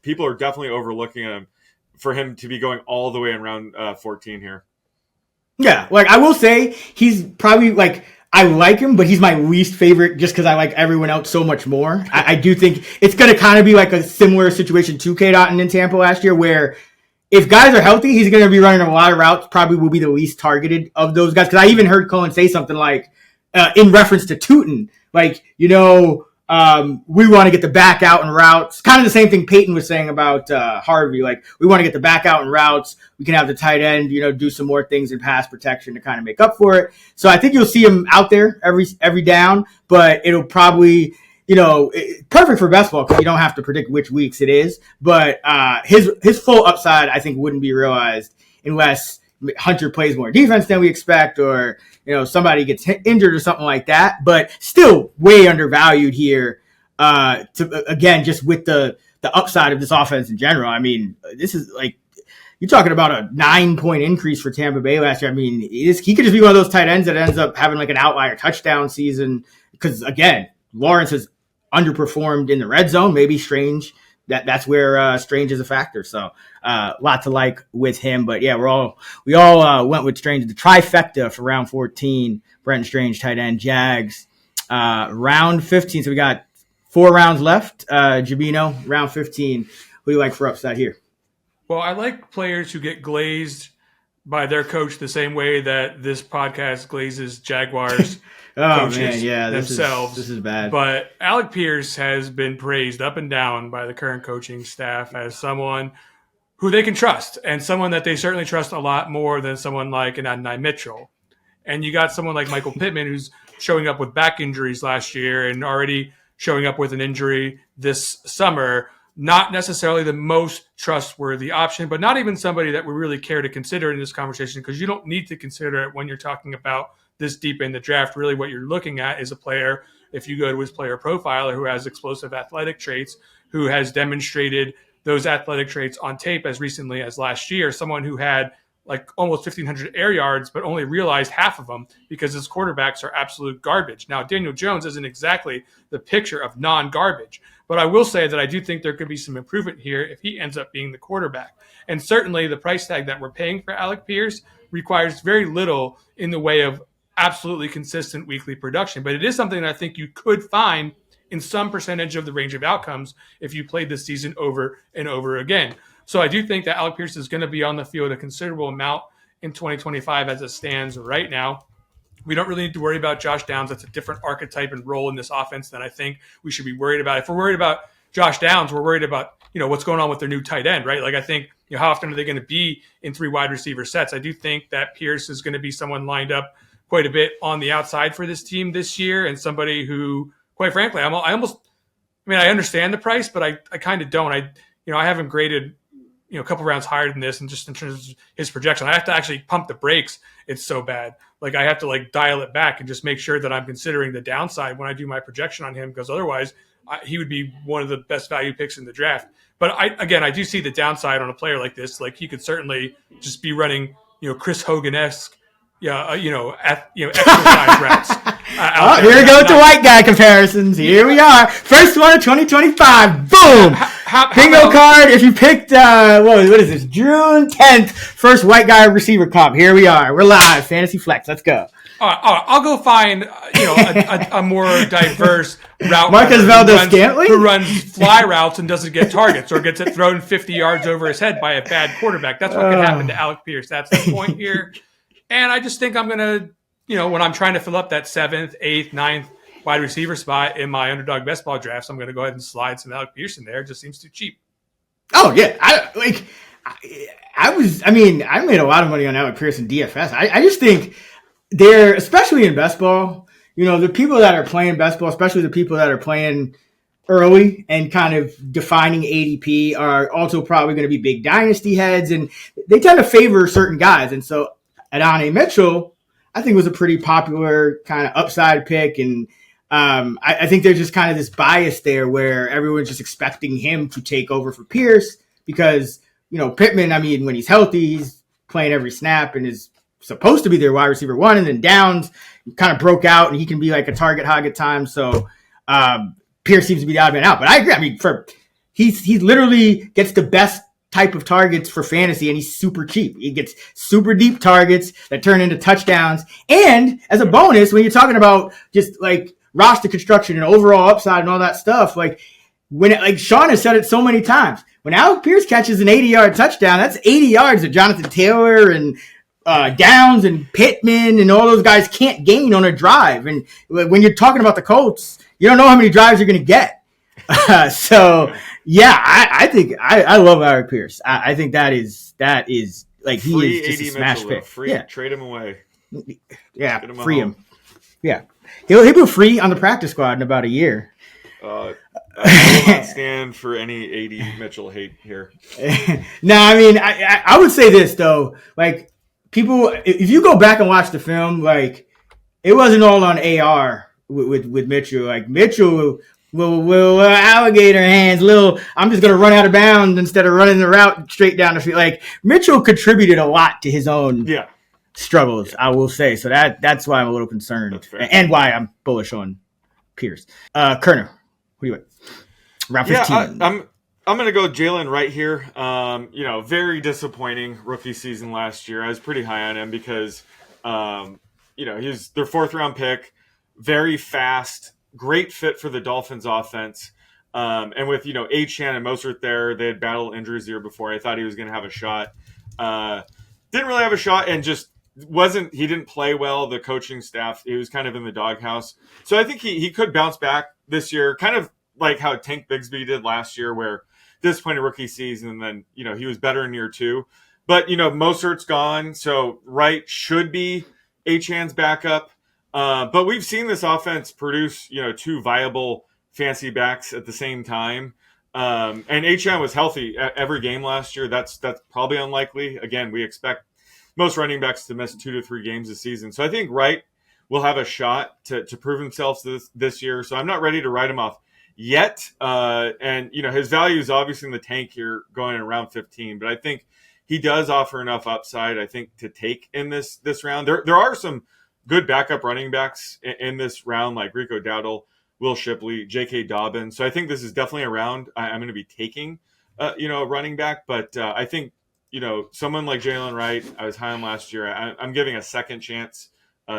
people are definitely overlooking him for him to be going all the way in round 14 here. Yeah, I will say he's probably I like him, but he's my least favorite just because I like everyone else so much more. I do think it's going to kind of be like a similar situation to K. Dotton in Tampa last year where if guys are healthy, he's going to be running a lot of routes, probably will be the least targeted of those guys. Because I even heard Cohen say something in reference to Tootin, we want to get the back out in routes. Kind of the same thing Peyton was saying about Harvey. We want to get the back out in routes. We can have the tight end, do some more things in pass protection to kind of make up for it. So I think you'll see him out there every down, but it'll probably, perfect for best ball because you don't have to predict which weeks it is. But his full upside, I think, wouldn't be realized unless Hunter plays more defense than we expect or, somebody gets injured or something like that. But still way undervalued here just with the upside of this offense in general. This is you're talking about a 9-point increase for Tampa Bay last year. He could just be one of those tight ends that ends up having an outlier touchdown season because, again, Lawrence has underperformed in the red zone. Maybe Strange, that's where Strange is a factor. So lot to like with him. But yeah, we all went with Strange. The trifecta for round 14, Brenton Strange, tight end, Jags. Round 15, so we got 4 rounds left. Jabino, round 15. Who do you like for upside here? Well, I like players who get glazed by their coach the same way that this podcast glazes Jaguars Oh coaches man, yeah, themselves. this is bad. But Alec Pierce has been praised up and down by the current coaching staff as someone who they can trust, and someone that they certainly trust a lot more than someone like an Adonai Mitchell. And you got someone like Michael Pittman, who's showing up with back injuries last year and already showing up with an injury this summer. Not necessarily the most trustworthy option, but not even somebody that we really care to consider in this conversation, because you don't need to consider it when you're talking about this deep in the draft. Really what you're looking at is a player, if you go to his player profiler, who has explosive athletic traits, who has demonstrated those athletic traits on tape as recently as last year, someone who had like almost 1,500 air yards, but only realized half of them because his quarterbacks are absolute garbage. Now, Daniel Jones isn't exactly the picture of non-garbage, but I will say that I do think there could be some improvement here if he ends up being the quarterback. And certainly the price tag that we're paying for Alec Pierce requires very little in the way of absolutely consistent weekly production, but it is something that I think you could find in some percentage of the range of outcomes if you played this season over and over again. So I do think that Alec Pierce is going to be on the field a considerable amount in 2025 as it stands right now. We don't really need to worry about Josh Downs. That's a different archetype and role in this offense than I think we should be worried about. If we're worried about Josh Downs, we're worried about, what's going on with their new tight end, right? Like I think, how often are they going to be in 3 wide receiver sets? I do think that Pierce is going to be someone lined up quite a bit on the outside for this team this year, and somebody who, quite frankly, I understand the price, but I kind of don't. I haven't graded, a couple rounds higher than this, and just in terms of his projection, I have to actually pump the brakes. It's so bad. Like I have to dial it back and just make sure that I'm considering the downside when I do my projection on him, because otherwise he would be one of the best value picks in the draft. But I do see the downside on a player like this. Like he could certainly just be running, Chris Hogan-esque, exercise routes. Here we go with the white guy comparisons. Here we are. First one of 2025. Boom. Bingo card. If you picked, what is this? June 10th. First white guy receiver comp. Here we are. We're live. Fantasy Flex. Let's go. I'll go find, a more diverse route. Marcus Valdez-Scantling? Who runs fly routes and doesn't get targets or gets it thrown 50 yards over his head by a bad quarterback. That's what could happen to Alec Pierce. That's the point here. And I just think I'm going to, when I'm trying to fill up that 7th, 8th, 9th wide receiver spot in my underdog best ball drafts, I'm going to go ahead and slide some Alec Pierce in there. It just seems too cheap. Oh, yeah. I made a lot of money on Alec Pierce in DFS. I just think they're, especially in best ball, the people that are playing best ball, especially the people that are playing early and kind of defining ADP, are also probably going to be big dynasty heads, and they tend to favor certain guys. And so Adonai Mitchell, I think, was a pretty popular kind of upside pick. And I think there's just kind of this bias there where everyone's just expecting him to take over for Pierce because, Pittman, when he's healthy, he's playing every snap and is supposed to be their wide receiver one. And then Downs kind of broke out and he can be like a target hog at times. So Pierce seems to be the odd man out. But I agree. He literally gets the best type of targets for fantasy, and he's super cheap. He gets super deep targets that turn into touchdowns. And as a bonus, when you're talking about just like roster construction and overall upside and all that stuff, Sean has said it so many times, when Alec Pierce catches an 80-yard touchdown, that's 80 yards that Jonathan Taylor and Downs and Pittman and all those guys can't gain on a drive. And when you're talking about the Colts, you don't know how many drives you're going to get. I think I love Alec Pierce. I think that is like he free is just a smash pick. Free, trade him away. Yeah, free him. Yeah, he'll be free on the practice squad in about a year. I will not stand for any AD Mitchell hate here. No, I would say this though, like people, if you go back and watch the film, like it wasn't all on AR with Mitchell. Like Mitchell will alligator hands, I'm just going to run out of bounds instead of running the route straight down the field. Like Mitchell contributed a lot to his own struggles, I will say. So that's why I'm a little concerned and why I'm bullish on Pierce. Kerner, what do you want? Round 15. I'm going to go Jalen right here. Very disappointing rookie season last year. I was pretty high on him because, he was their 4th round pick, very fast, great fit for the Dolphins offense. And with, Achane and Mostert there, they had battled injuries the year before. I thought he was going to have a shot. didn't really have a shot and just he didn't play well. The coaching staff, he was kind of in the doghouse. So I think he could bounce back this year, kind of like how Tank Bigsby did last year, where disappointing rookie season, and then, he was better in year 2. But, Mostert's gone, so Wright should be Achane's backup. But we've seen this offense produce, 2 viable fancy backs at the same time. And Achane was healthy every game last year. That's probably unlikely. Again, we expect most running backs to miss 2 to 3 games this season. So I think Wright will have a shot to prove himself this year. So I'm not ready to write him off yet. And, his value is obviously in the tank here going in round 15. But I think he does offer enough upside, I think, to take in this round. There are some good backup running backs in this round, like Rico Dowdle, Will Shipley, J.K. Dobbins. So I think this is definitely a round I'm going to be taking, a running back. But I think, someone like Jalen Wright, I was high on last year. I'm giving a second chance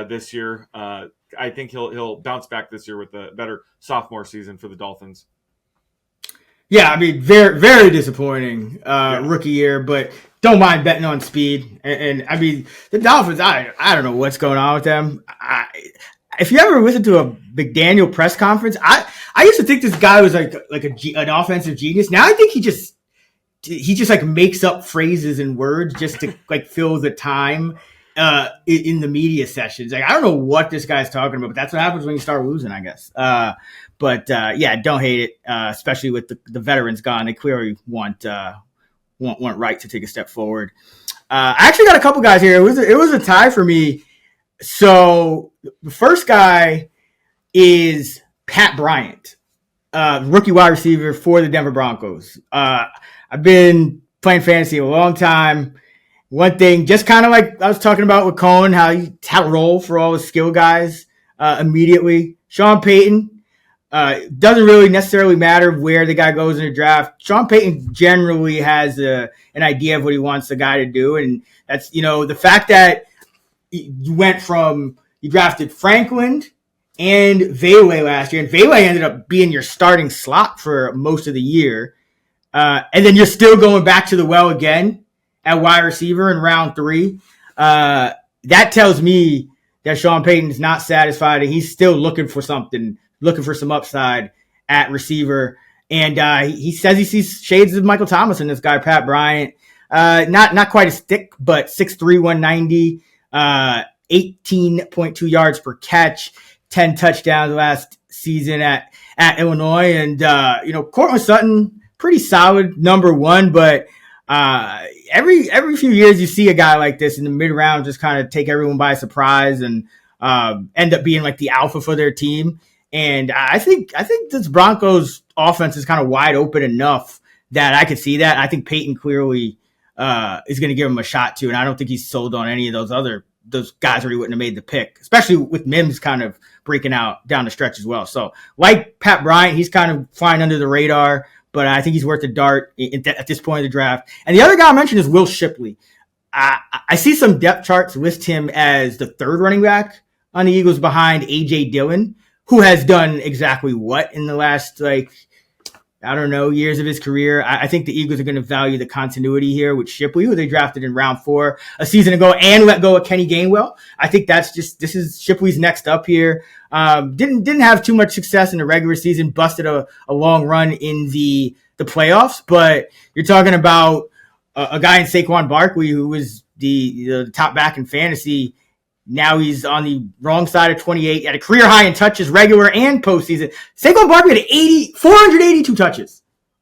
this year. I think he'll bounce back this year with a better sophomore season for the Dolphins. Yeah, I mean, very, very disappointing rookie year, but don't mind betting on speed. And I mean, the Dolphins, I don't know what's going on with them. If you ever listen to a McDaniel press conference, I used to think this guy was like an offensive genius. Now I think he just like makes up phrases and words just to like fill the time in the media sessions. Like, I don't know what this guy's talking about, but that's what happens when you start losing, I guess. But don't hate it, especially with the veterans gone. They clearly want Wright to take a step forward. I actually got a couple guys here. It was a tie for me. So the first guy is Pat Bryant, rookie wide receiver for the Denver Broncos. I've been playing fantasy a long time. One thing, just kind of like I was talking about with Cohen, how he had a role for all the skill guys immediately. Sean Payton, doesn't really necessarily matter where the guy goes in the draft. Sean Payton generally has an idea of what he wants the guy to do. And that's, the fact that you drafted Franklin and Vele last year, and Vele ended up being your starting slot for most of the year. And then you're still going back to the well again at wide receiver in round 3. That tells me that Sean Payton's not satisfied and he's still looking for something, looking for some upside at receiver. And he says he sees shades of Michael Thomas in this guy, Pat Bryant. Not quite as thick, but 6'3", 190, 18.2 yards per catch, 10 touchdowns last season at Illinois. And, Cortland Sutton, pretty solid number 1, but every few years you see a guy like this in the mid round just kind of take everyone by surprise and end up being like the alpha for their team. And I think this Broncos offense is kind of wide open enough that I could see that. I think Peyton clearly is going to give him a shot too. And I don't think he's sold on any of those guys where he wouldn't have made the pick, especially with Mims kind of breaking out down the stretch as well. So like Pat Bryant, he's kind of flying under the radar, but I think he's worth a dart at this point of the draft. And the other guy I mentioned is Will Shipley. I see some depth charts list him as the 3rd running back on the Eagles behind A.J. Dillon, who has done exactly what in the last, years of his career. I think the Eagles are going to value the continuity here with Shipley, who they drafted in round 4 a season ago and let go of Kenny Gainwell. I think this is Shipley's next up here. Didn't have too much success in the regular season, busted a long run in the playoffs, but you're talking about a guy in Saquon Barkley who was the top back in fantasy. Now he's on the wrong side of 28 at a career high in touches, regular and postseason. Saquon Barkley had 482 touches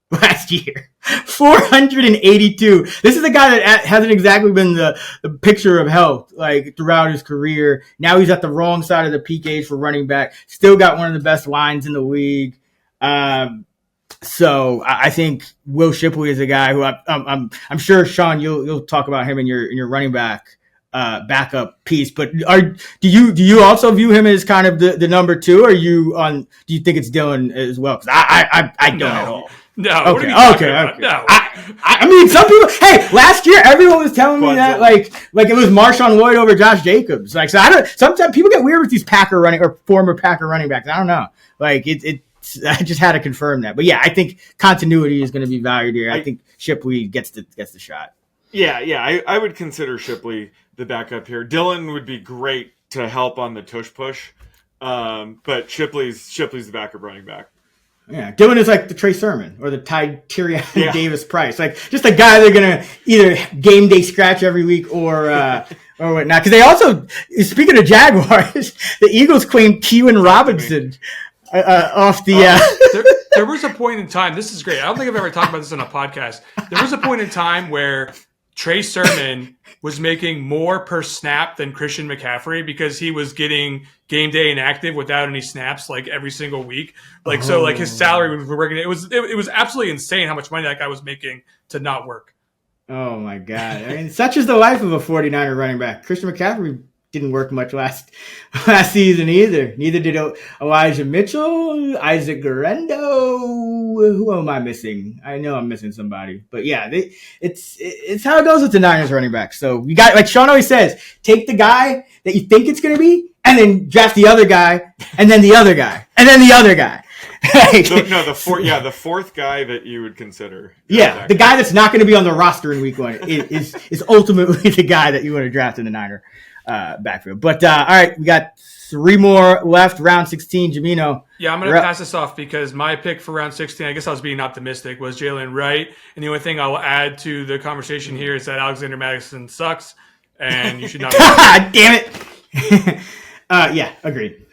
last year. 482. This is a guy that hasn't exactly been the picture of health throughout his career. Now he's at the wrong side of the peak age for running back. Still got one of the best lines in the league. So I think Will Shipley is a guy who I'm sure, Sean, you'll talk about him in your running back backup piece. But do you also view him as kind of the number 2? Or do you think it's Dylan as well? Because I don't at all. No. Okay. No. I mean, some people. Hey, last year everyone was telling me that like it was Marshawn Lloyd over Josh Jacobs. So I don't. Sometimes people get weird with these former Packer running backs. I don't know. I just had to confirm that. But yeah, I think continuity is going to be valued here. I think Shipley gets the shot. I would consider Shipley the backup here. Dillon would be great to help on the tush push, but Shipley's the backup running back. Yeah, Dillon is like the Trey Sermon or the Ty Tyrion Davis Price, like just a guy they're gonna either game day scratch every week or whatnot. Because they also, speaking of Jaguars, the Eagles claimed Keelan Robinson off the. There was a point in time. This is great. I don't think I've ever talked about this on a podcast. There was a point in time where Trey Sermon was making more per snap than Christian McCaffrey because he was getting game day inactive without any snaps like every single week. So like his salary was working. It was absolutely insane how much money that guy was making to not work. Oh my God. I mean, such is the life of a 49er running back. Christian McCaffrey didn't work much last season either. Neither did Elijah Mitchell, Isaac Guerrero. Who am I missing? I know I'm missing somebody. But yeah, it's how it goes with the Niners running back. So you got, like Sean always says, take the guy that you think it's going to be, and then draft the other guy, and then the other guy, and then the other guy. The fourth guy that you would consider. Yeah, the guy that's not going to be on the roster in week 1 is ultimately the guy that you want to draft in the Niner backfield. But all right, we got 3 more left. Round 16, Jamino. Yeah, I'm going to pass this off because my pick for round 16, I guess I was being optimistic, was Jalen Wright. And the only thing I will add to the conversation here is that Alexander Madison sucks, and you should not. Damn it. Yeah, agreed.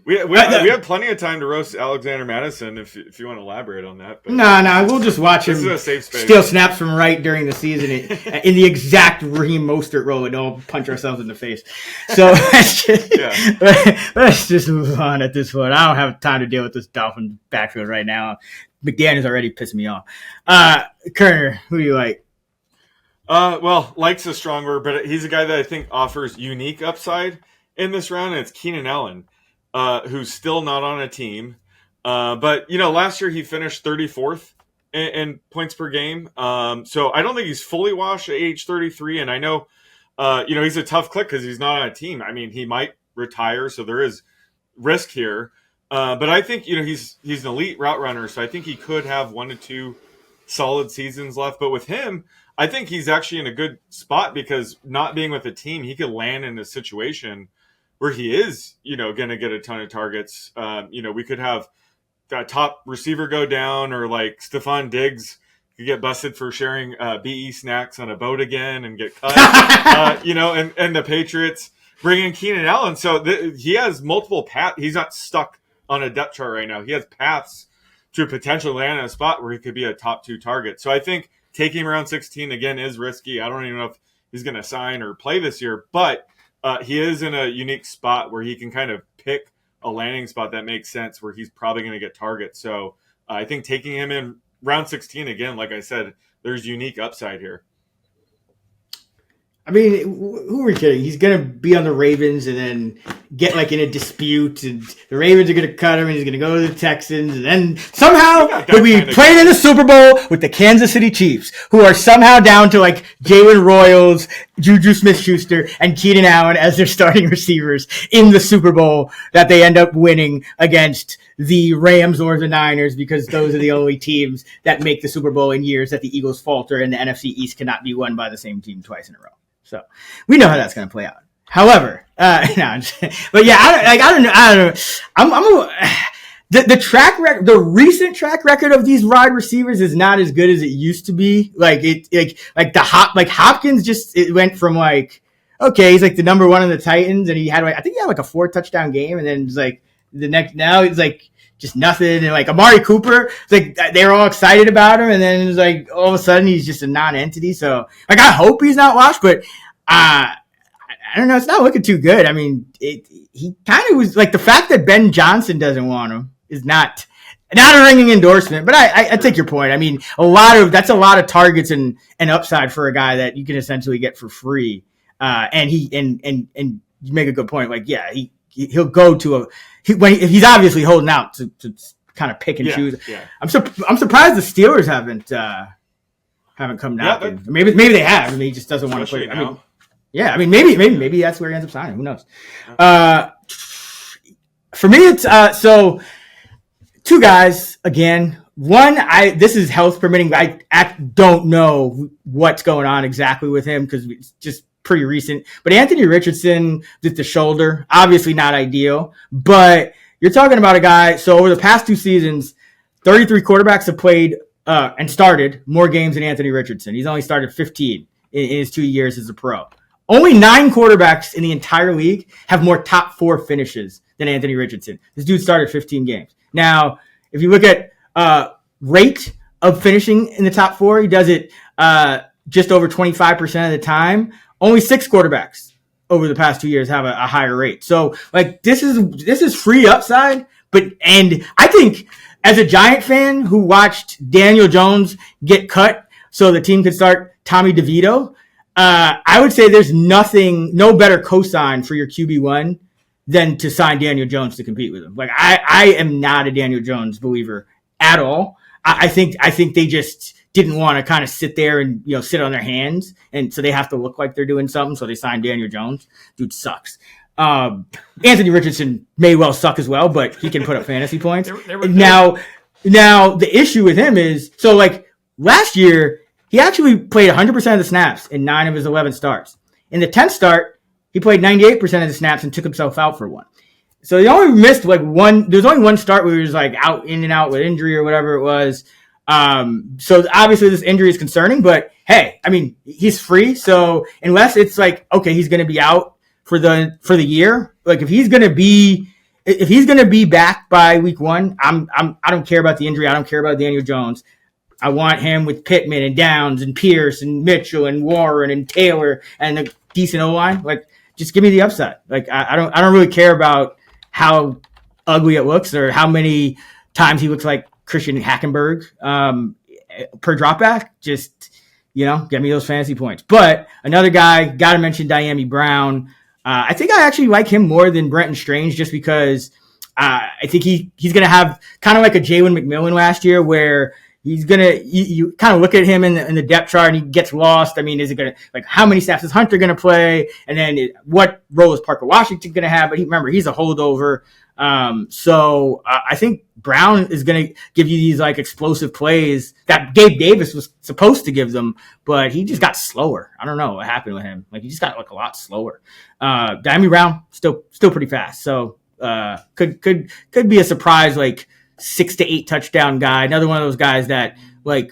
We have plenty of time to roast Alexander Madison if you want to elaborate on that. But no, we'll just watch him steal snaps from Wright during the season in the exact Raheem Mostert role and all punch ourselves in the face. So let's just move on at this point. I don't have time to deal with this Dolphin backfield right now. McDaniel's already pissed me off. Kerner, who do you like? Well, like's a strong word, but he's a guy that I think offers unique upside in this round, and it's Keenan Allen, who's still not on a team. But, last year he finished 34th in points per game. So I don't think he's fully washed at age 33. And I know, he's a tough click because he's not on a team. I mean, he might retire, so there is risk here. But I think, he's an elite route runner, so I think he could have 1 to 2 solid seasons left. But with him, I think he's actually in a good spot because not being with a team, he could land in a situation where he is, going to get a ton of targets. We could have that top receiver go down, or like Stephon Diggs could get busted for sharing BE snacks on a boat again and get cut. And the Patriots bring in Keenan Allen. So he has multiple paths. He's not stuck on a depth chart right now. He has paths to potentially land in a spot where he could be a top 2 target. So I think taking him around 16 again is risky. I don't even know if he's going to sign or play this year, but he is in a unique spot where he can kind of pick a landing spot that makes sense where he's probably going to get targets. So I think taking him in round 16, again, like I said, there's unique upside here. I mean, who are we kidding? He's going to be on the Ravens and then get like in a dispute, and the Ravens are going to cut him, and he's going to go to the Texans, and then somehow he'll be playing in the Super Bowl with the Kansas City Chiefs, who are somehow down to like Jalen Royals, Juju Smith-Schuster, and Keenan Allen as their starting receivers in the Super Bowl that they end up winning against the Rams or the Niners, because those are the only teams that make the Super Bowl in years that the Eagles falter, and the NFC East cannot be won by the same team twice in a row. So we know how that's going to play out. However, but yeah, I don't know. The recent track record of these wide receivers is not as good as it used to be. Hopkins it went from like, okay, he's like the number 1 in the Titans, and he had I think he had like a 4 touchdown game, and then it's like the next, now it's like just nothing. And like Amari Cooper, it's like they were all excited about him, and then it's like all of a sudden he's just a non-entity. So like I hope he's not washed, but I don't know. It's not looking too good. I mean, he kind of was like, the fact that Ben Johnson doesn't want him is not a ringing endorsement. But I take your point. I mean, that's a lot of targets and upside for a guy that you can essentially get for free. And you make a good point. Like, yeah, he'll go to if he's obviously holding out to kind of pick and choose. Yeah. I'm surprised the Steelers haven't come knocking. Maybe they have. I mean, he just doesn't want to play. I mean, yeah. I mean, maybe that's where he ends up signing. Who knows? For me, it's so 2 guys again. this is health permitting. I don't know what's going on exactly with him because it's just pretty recent. But Anthony Richardson with the shoulder, obviously not ideal. But you're talking about a guy. So over the past 2 seasons, 33 quarterbacks have played and started more games than Anthony Richardson. He's only started 15 in his 2 years as a pro. Only 9 quarterbacks in the entire league have more top 4 finishes than Anthony Richardson. This dude started 15 games. Now, if you look at rate of finishing in the top 4, he does it just over 25% of the time. Only 6 quarterbacks over the past 2 years have a higher rate. So, like, this is free upside. And I think as a Giant fan who watched Daniel Jones get cut so the team could start Tommy DeVito, I would say there's no better cosign for your QB1 than to sign Daniel Jones to compete with him. Like, I am not a Daniel Jones believer at all. I think they just didn't want to kind of sit there and sit on their hands, and so they have to look like they're doing something. So they signed Daniel Jones. Dude sucks. Anthony Richardson may well suck as well, but he can put up fantasy points. Now the issue with him is, so like last year he actually played 100% of the snaps in 9 of his 11 starts. In the 10th start, he played 98% of the snaps and took himself out for one. So he only missed like one. There's only one start where he was like in and out with injury or whatever it was. So obviously this injury is concerning, but hey, I mean, he's free. So unless it's like, okay, he's going to be out for the year. Like if he's going to be back by week 1, I don't care about the injury. I don't care about Daniel Jones. I want him with Pittman and Downs and Pierce and Mitchell and Warren and Taylor and a decent O-line. Like, just give me the upside. Like I don't really care about how ugly it looks or how many times he looks like Christian Hackenberg per dropback. Just get me those fantasy points. But another guy, got to mention Dyami Brown. I think I actually like him more than Brenton Strange just because I think he's going to have kind of like a Jalen McMillan last year where he's going to, you kind of look at him in the depth chart and he gets lost. I mean, is it going to, like, how many snaps is Hunter going to play? And then what role is Parker Washington going to have? But remember, he's a holdover. So I think Brown is going to give you these like explosive plays that Gabe Davis was supposed to give them, but he just got slower. I don't know what happened with him. Like he just got like a lot slower. Dyami Brown still pretty fast. So could be a surprise, like 6 to 8 touchdown guy. Another one of those guys that like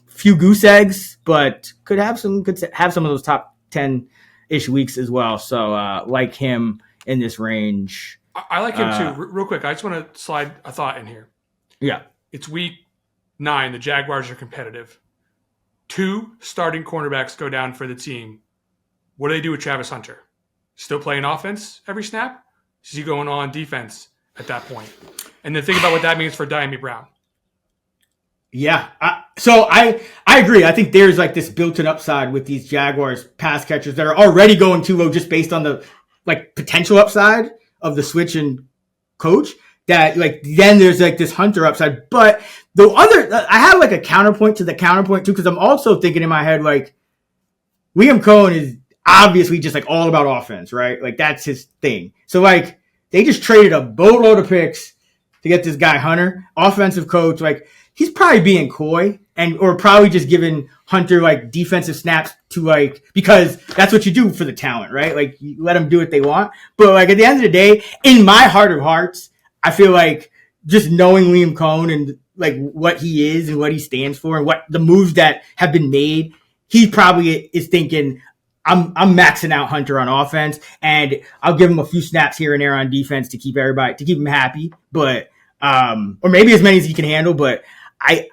few goose eggs, but could have some of those top 10-ish weeks as well. So like him in this range. I like him too. Real quick, I just want to slide a thought in here. Yeah. It's week 9. The Jaguars are competitive. 2 starting cornerbacks go down for the team. What do they do with Travis Hunter? Still playing offense every snap? Is he going on defense at that point? And then think about what that means for Dyami Brown. Yeah. So I agree. I think there's like this built-in upside with these Jaguars pass catchers that are already going too low just based on the like potential upside of the switch and coach, that like then there's like this Hunter upside. But I have like a counterpoint to the counterpoint too, because I'm also thinking in my head like Liam Cohen is obviously just like all about offense, right? Like that's his thing. So like they just traded a boatload of picks to get this guy Hunter, offensive coach. Like he's probably being coy or probably just giving Hunter like defensive snaps to like, because that's what you do for the talent, right? Like you let them do what they want. But like at the end of the day, in my heart of hearts, I feel like just knowing Liam Cohen and like what he is and what he stands for and what the moves that have been made, he probably is thinking, I'm maxing out Hunter on offense and I'll give him a few snaps here and there on defense to keep him happy. But, or maybe as many as he can handle, but I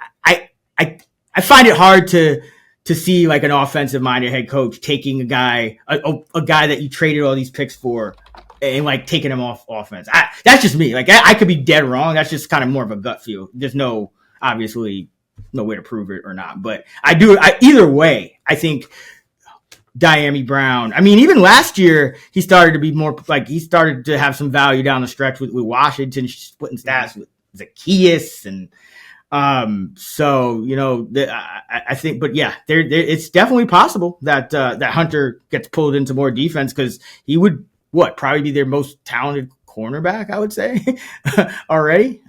find it hard to see like an offensive minded head coach taking a guy that you traded all these picks for and like taking him off offense. That's just me. Like I could be dead wrong. That's just kind of more of a gut feel. There's obviously no way to prove it or not, but either way, I think Dyami Brown. I mean, even last year, he started to be more like he started to have some value down the stretch with Washington splitting stats with Zacchaeus and so I think, but yeah, it's definitely possible that that Hunter gets pulled into more defense because he would probably be their most talented cornerback, I would say already.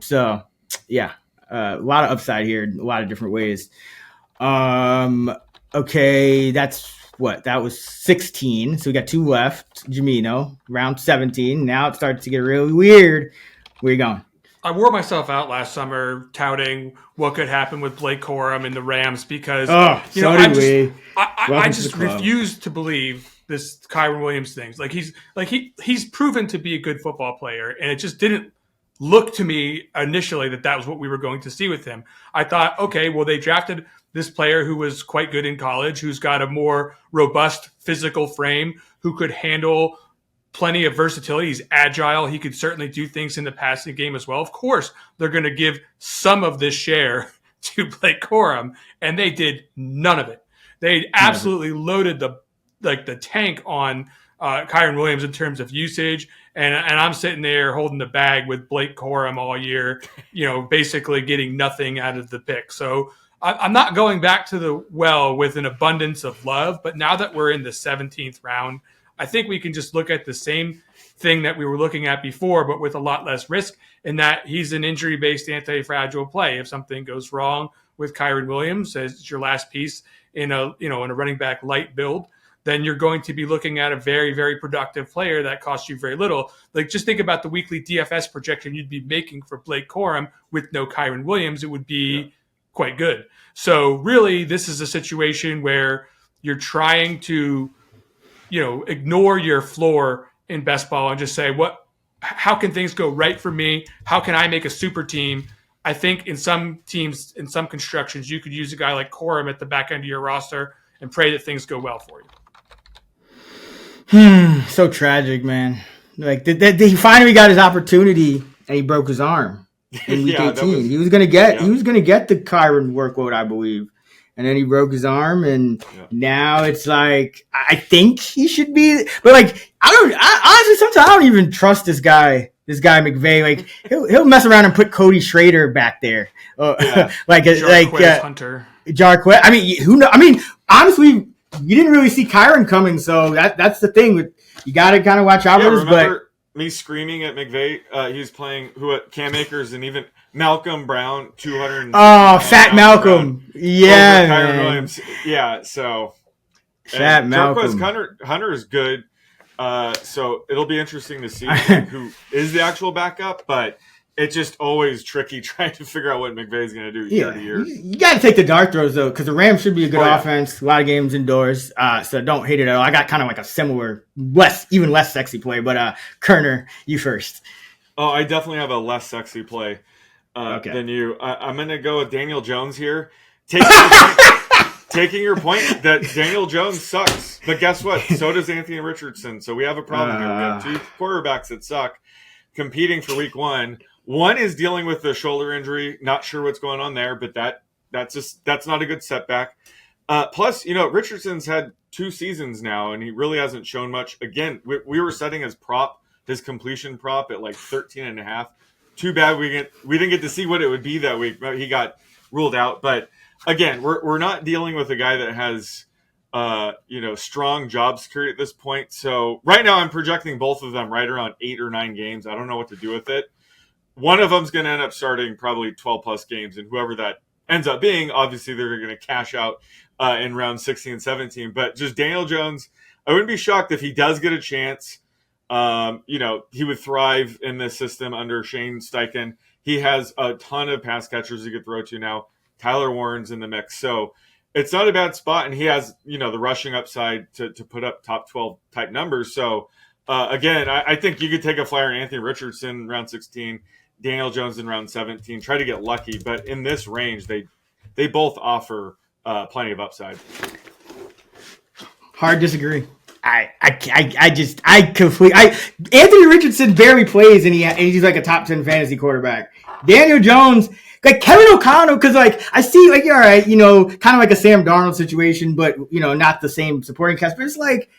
So yeah, a lot of upside here in a lot of different ways. Okay, that was 16. So we got 2 left. Jamino, round 17. Now it starts to get really weird. Where you going? I wore myself out last summer touting what could happen with Blake Corum and the Rams because I just refuse to believe this Kyren Williams thing. He's proven to be a good football player, and it just didn't look to me initially that was what we were going to see with him. I thought, okay, well, they drafted this player who was quite good in college, who's got a more robust physical frame, who could handle plenty of versatility. He's agile. He could certainly do things in the passing game as well. Of course, they're going to give some of this share to Blake Corum, and they did none of it. They absolutely loaded the tank on Kyren Williams in terms of usage, and I'm sitting there holding the bag with Blake Corum all year, basically getting nothing out of the pick. So I'm not going back to the well with an abundance of love, but now that we're in the 17th round, I think we can just look at the same thing that we were looking at before, but with a lot less risk, in that he's an injury-based anti-fragile play. If something goes wrong with Kyren Williams as your last piece in a running back light build, then you're going to be looking at a very, very productive player that costs you very little. Just think about the weekly DFS projection you'd be making for Blake Corum with no Kyren Williams. It would be quite good. So really, this is a situation where you're trying to ignore your floor in best ball and just say, how can things go right for me? How can I make a super team? I think in some teams, in some constructions, you could use a guy like Corum at the back end of your roster and pray that things go well for you. So tragic, man. He finally got his opportunity and he broke his arm in week 18. He was gonna get the Kyren workload, I believe. And then he broke his arm, and now it's like, I think he should be, but honestly, sometimes I don't even trust this guy McVay. He'll mess around and put Cody Schrader back there. Jarquez Hunter. Jarquez. Honestly, you didn't really see Kyren coming, so that's the thing. You got to kind of watch out for this. But me screaming at McVay, he was playing Cam Akers and even Malcolm Brown, 200. Oh, Fat Malcolm. Yeah, Kyren Williams. Yeah, so Fat Malcolm. Hunter is good. So it'll be interesting to see who is the actual backup, but it's just always tricky trying to figure out what McVay's going to do year to year. You got to take the dart throws, though, because the Rams should be a good offense. A lot of games indoors, so don't hate it at all. I got kind of like a similar, even less sexy play, but Kerner, you first. Oh, I definitely have a less sexy play than you. I'm going to go with Daniel Jones here. Taking your point that Daniel Jones sucks. But guess what? So does Anthony Richardson. So we have a problem here. We have 2 quarterbacks that suck competing for week 1. One is dealing with the shoulder injury. Not sure what's going on there, but that's not a good setback. Plus, Richardson's had 2 seasons now, and he really hasn't shown much. Again, we were setting his completion prop at like 13.5. Too bad we didn't get to see what it would be that week. He got ruled out. But again, we're not dealing with a guy that has strong job security at this point. So right now I'm projecting both of them right around 8 or 9 games. I don't know what to do with it. One of them's going to end up starting probably 12 plus games, and whoever that ends up being, obviously they're going to cash out in round 16 and 17. But just Daniel Jones, I wouldn't be shocked if he does get a chance. He would thrive in this system under Shane Steichen. He has a ton of pass catchers he could throw to now. Tyler Warren's in the mix. So it's not a bad spot, and he has, the rushing upside to put up top 12 type numbers. So, again, I think you could take a flyer on Anthony Richardson in round 16, Daniel Jones in round 17, try to get lucky. But in this range, they both offer plenty of upside. Hard disagree. Anthony Richardson barely plays, and he's like a top 10 fantasy quarterback. Daniel Jones, like Kevin O'Connell, because I see all right, kind of like a Sam Darnold situation, but not the same supporting cast. But it's like,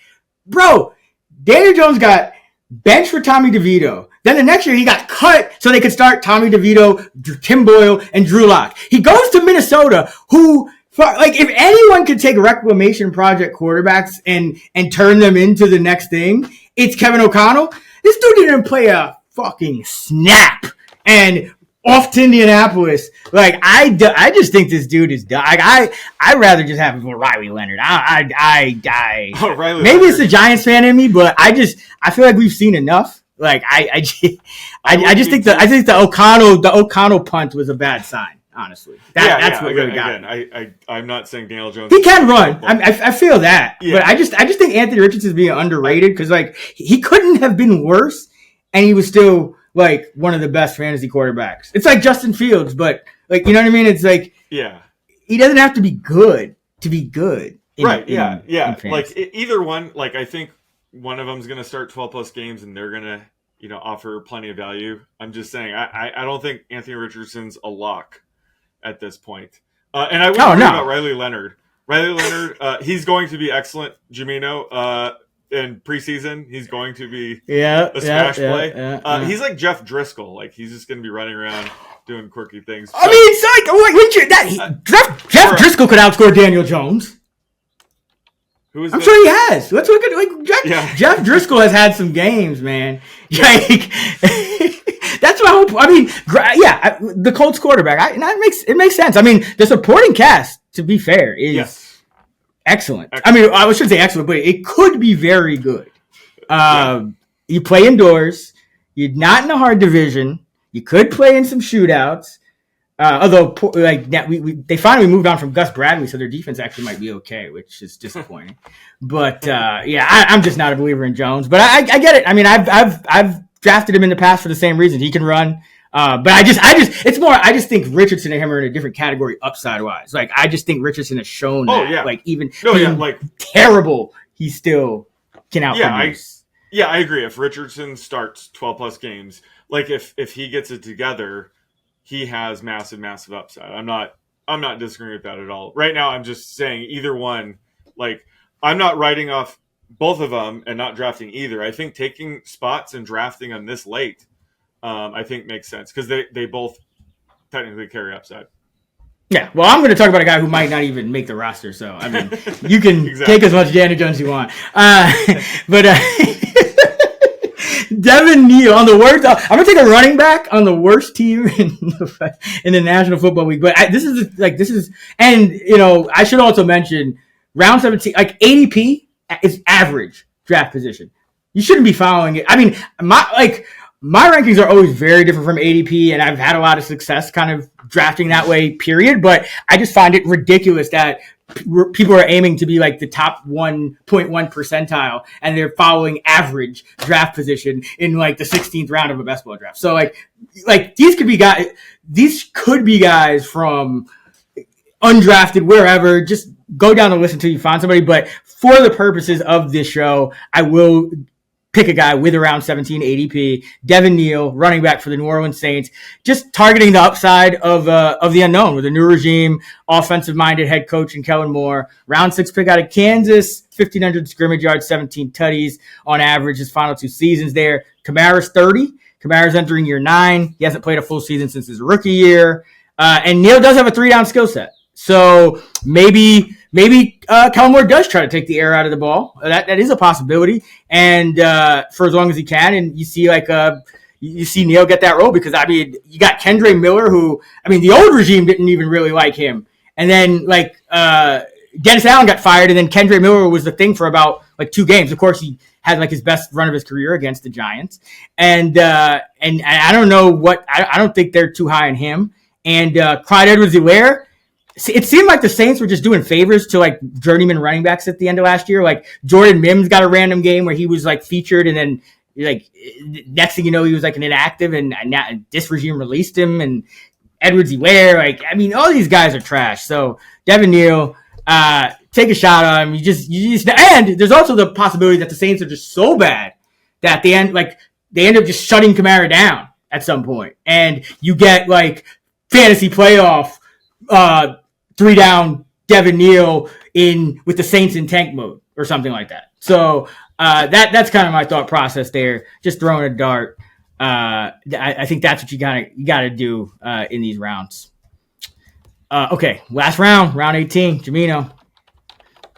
bro, Daniel Jones got benched for Tommy DeVito. Then the next year he got cut so they could start Tommy DeVito, Tim Boyle, and Drew Lock. He goes to Minnesota, who. If anyone could take reclamation project quarterbacks and turn them into the next thing, it's Kevin O'Connell. This dude didn't play a fucking snap. And off to Indianapolis. Like I just think this dude is done. Like, I'd rather just have Riley Leonard. Oh, Riley maybe Leonard. it's the Giants fan in me, but I feel like we've seen enough. Like I just think the O'Connell punt was a bad sign. Honestly, that's what really got me. I'm not saying Daniel Jones. He can run. I feel that, but I just think Anthony Richardson is being underrated because like he couldn't have been worse, and he was still like one of the best fantasy quarterbacks. It's like Justin Fields, but like you know what I mean. It's like he doesn't have to be good to be good. In Like either one. Like I think one of them is going to start 12 plus games, and they're going to offer plenty of value. I'm just saying I don't think Anthony Richardson's a lock at this point. And I wouldn't worry about Riley Leonard. Riley Leonard, he's going to be excellent, Jamino. In preseason, he's going to be a smash play. He's like Jeff Driscoll. Like, he's just going to be running around doing quirky things. I mean, it's like, Jeff Driscoll could outscore Daniel Jones. I'm sure he has. Let's look at Jeff Driscoll has had some games, man. Like, that's my whole point. I mean, the Colts quarterback. It makes sense. I mean, the supporting cast, to be fair, is excellent. I mean, I shouldn't say excellent, but it could be very good. You play indoors. You're not in a hard division. You could play in some shootouts. Although, they finally moved on from Gus Bradley, so their defense actually might be okay, which is disappointing. But I'm just not a believer in Jones. But I get it. I mean, I've drafted him in the past for the same reason. He can run. But I just think Richardson and him are in a different category upside wise. Like I just think Richardson has shown that, like even terrible, he still can outproduce. I agree. If Richardson starts 12 plus games, like if he gets it together, he has massive upside. I'm not disagreeing with that at all. Right now, I'm just saying either one. Like I'm not writing off both of them and not drafting either. I think taking spots and drafting them this late, I think makes sense because they both technically carry upside. Yeah, well, I'm going to talk about a guy who might not even make the roster. So I mean, you can take as much Daniel Jones you want, but Devin Neal on the worst. I'm going to take a running back on the worst team in the National Football League. But this is, and I should also mention round 17, like ADP is average draft position. You shouldn't be following it. I mean, my rankings are always very different from ADP, and I've had a lot of success kind of drafting that way, period. But I just find it ridiculous that people are aiming to be like the top 1.1 percentile, and they're following average draft position in like the 16th round of a basketball draft. So like these could be guys from undrafted, wherever. Just go down the list until you find somebody. But for the purposes of this show, I will pick a guy with around 17 ADP, Devin Neal, running back for the New Orleans Saints, just targeting the upside of the unknown with a new regime, offensive-minded head coach in Kellen Moore. Round 6 pick out of Kansas, 1,500 scrimmage yards, 17 tutties on average his final 2 seasons there. Kamara's 30. Kamara's entering year 9. He hasn't played a full season since his rookie year. And Neal does have a 3-down skill set. So maybe Kellen Moore does try to take the air out of the ball. That is a possibility, and for as long as he can. And you see you see Neal get that role because I mean you got Kendre Miller, who I mean the old regime didn't even really like him, and then Dennis Allen got fired, and then Kendre Miller was the thing for about 2 games. Of course, he had his best run of his career against the Giants, and I don't know what I don't think they're too high on him. And Clyde Edwards-Helaire. It seemed like the Saints were just doing favors to journeyman running backs at the end of last year. Like Jordan Mims got a random game where he was featured, and then next thing you know he was an inactive, and this regime released him. And Edwards-Helaire, I mean, all these guys are trash. So Devin Neal, take a shot on him. You just and there's also the possibility that the Saints are just so bad that they end up just shutting Kamara down at some point, and you get fantasy playoff. 3-down Devin Neal with the Saints in tank mode or something like that. So that's kind of my thought process there. Just throwing a dart. I think that's what you gotta do in these rounds. Okay, last round 18. Jamino.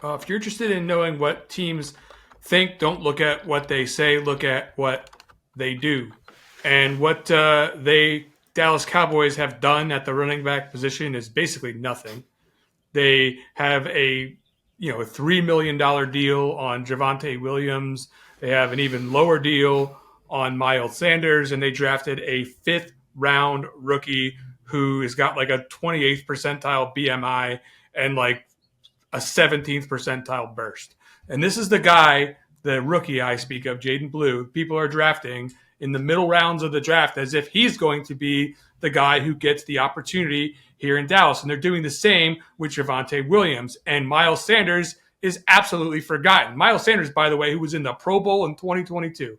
If you're interested in knowing what teams think, don't look at what they say. Look at what they do, and what they Dallas Cowboys have done at the running back position is basically nothing. They have a $3 million deal on Javonte Williams. They have an even lower deal on Miles Sanders, and they drafted a 5th round rookie who has got like a 28th percentile BMI and like a 17th percentile burst. And this is the guy, the rookie I speak of, Jaden Blue, people are drafting in the middle rounds of the draft as if he's going to be the guy who gets the opportunity here in Dallas. And they're doing the same with Javonte Williams. And Miles Sanders is absolutely forgotten. Miles Sanders, by the way, who was in the Pro Bowl in 2022,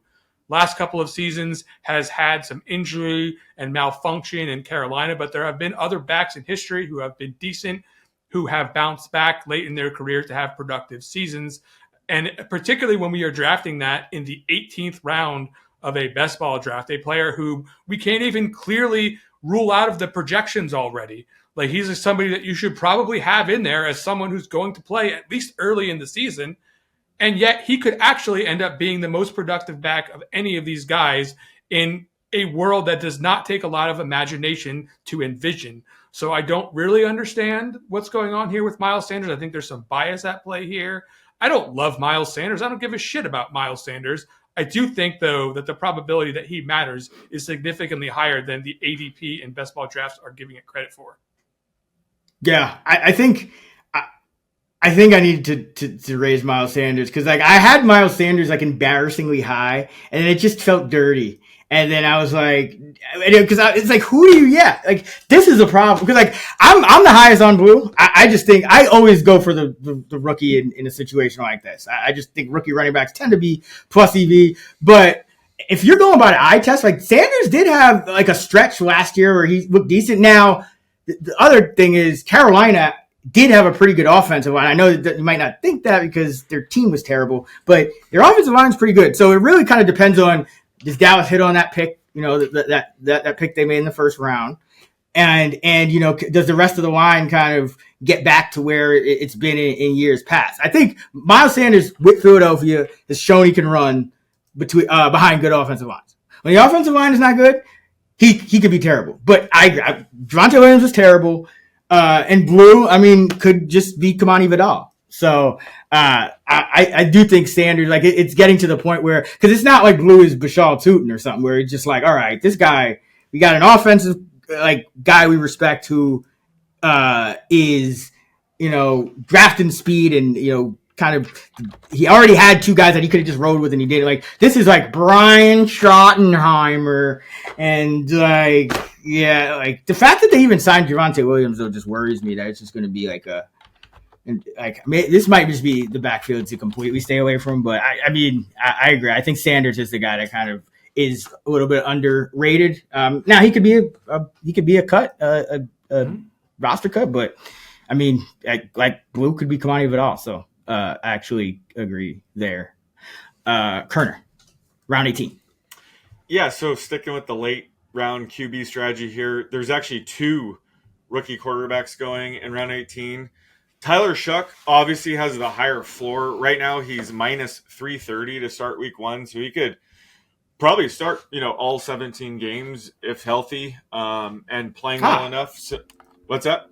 last couple of seasons has had some injury and malfunction in Carolina, but there have been other backs in history who have been decent, who have bounced back late in their career to have productive seasons. And particularly when we are drafting that in the 18th round of a best ball draft, a player who we can't even clearly rule out of the projections already. Like, he's somebody that you should probably have in there as someone who's going to play at least early in the season. And yet he could actually end up being the most productive back of any of these guys in a world that does not take a lot of imagination to envision. So I don't really understand what's going on here with Miles Sanders. I think there's some bias at play here. I don't love Miles Sanders. I don't give a shit about Miles Sanders. I do think, though, that the probability that he matters is significantly higher than the ADP and best ball drafts are giving it credit for. Yeah, I think I need to raise Miles Sanders because, like, I had Miles Sanders like embarrassingly high, and it just felt dirty. And then I was like, because it's like, who do you? Yeah, like, this is a problem because, like, I'm the highest on Blue. I just think I always go for the rookie in a situation like this. I just think rookie running backs tend to be plus EV, but if you're going by the eye test, like, Sanders did have like a stretch last year where he looked decent. Now, the other thing is Carolina did have a pretty good offensive line. I know that you might not think that because their team was terrible, but their offensive line is pretty good. So it really kind of depends on, does Dallas hit on that pick, that pick they made in the first round? And does the rest of the line kind of get back to where it's been in years past? I think Miles Sanders with Philadelphia has shown he can run behind good offensive lines. When the offensive line is not good, he could be terrible. But Javonte Williams is terrible. And Blue, I mean, could just be Kamani Vidal. So I do think Sanders, like, it's getting to the point where, because it's not like Blue is Bashal Tootin or something where it's just like, all right, this guy, we got an offensive like guy we respect who is, drafting speed and, kind of, he already had two guys that he could have just rode with and he did it. Like, this is like Brian Schottenheimer, and like, yeah, like the fact that they even signed Javonte Williams though just worries me that it's just going to be like this might just be the backfield to completely stay away from. But I mean, I agree. I think Sanders is the guy that kind of is a little bit underrated. Now he could be a cut, a roster cut, but I mean, like Blue could be Kamani Vidal. So I actually agree there. Kerner, round 18. Yeah, so sticking with the late round QB strategy here, there's actually two rookie quarterbacks going in round 18. Tyler Shuck obviously has the higher floor. Right now he's minus 330 to start week one, so he could probably start, all 17 games if healthy, and playing well enough. So, what's that?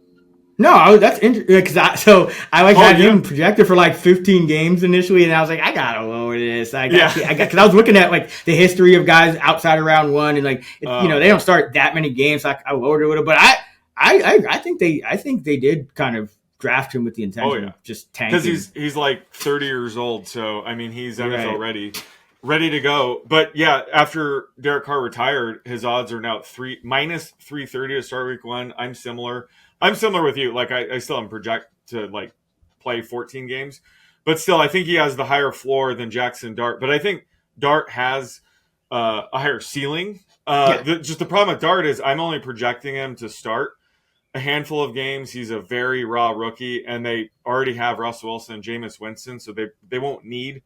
No, that's interesting. So I had him projected for like 15 games initially, and I was like, I gotta lower this. Because I was looking at like the history of guys outside of round one, and like they don't start that many games. So I lowered it a little, but I think they did kind of draft him with the intention of just tanking, because he's like 30 years old. So I mean, he's NFL ready to go. But yeah, after Derek Carr retired, his odds are now minus 330 to start week one. I'm similar with you. Like I still am project to like play 14 games, but still I think he has the higher floor than Jackson Dart. But I think Dart has a higher ceiling. Just the problem with Dart is I'm only projecting him to start a handful of games. He's a very raw rookie, and they already have Russ Wilson and Jameis Winston, so they won't need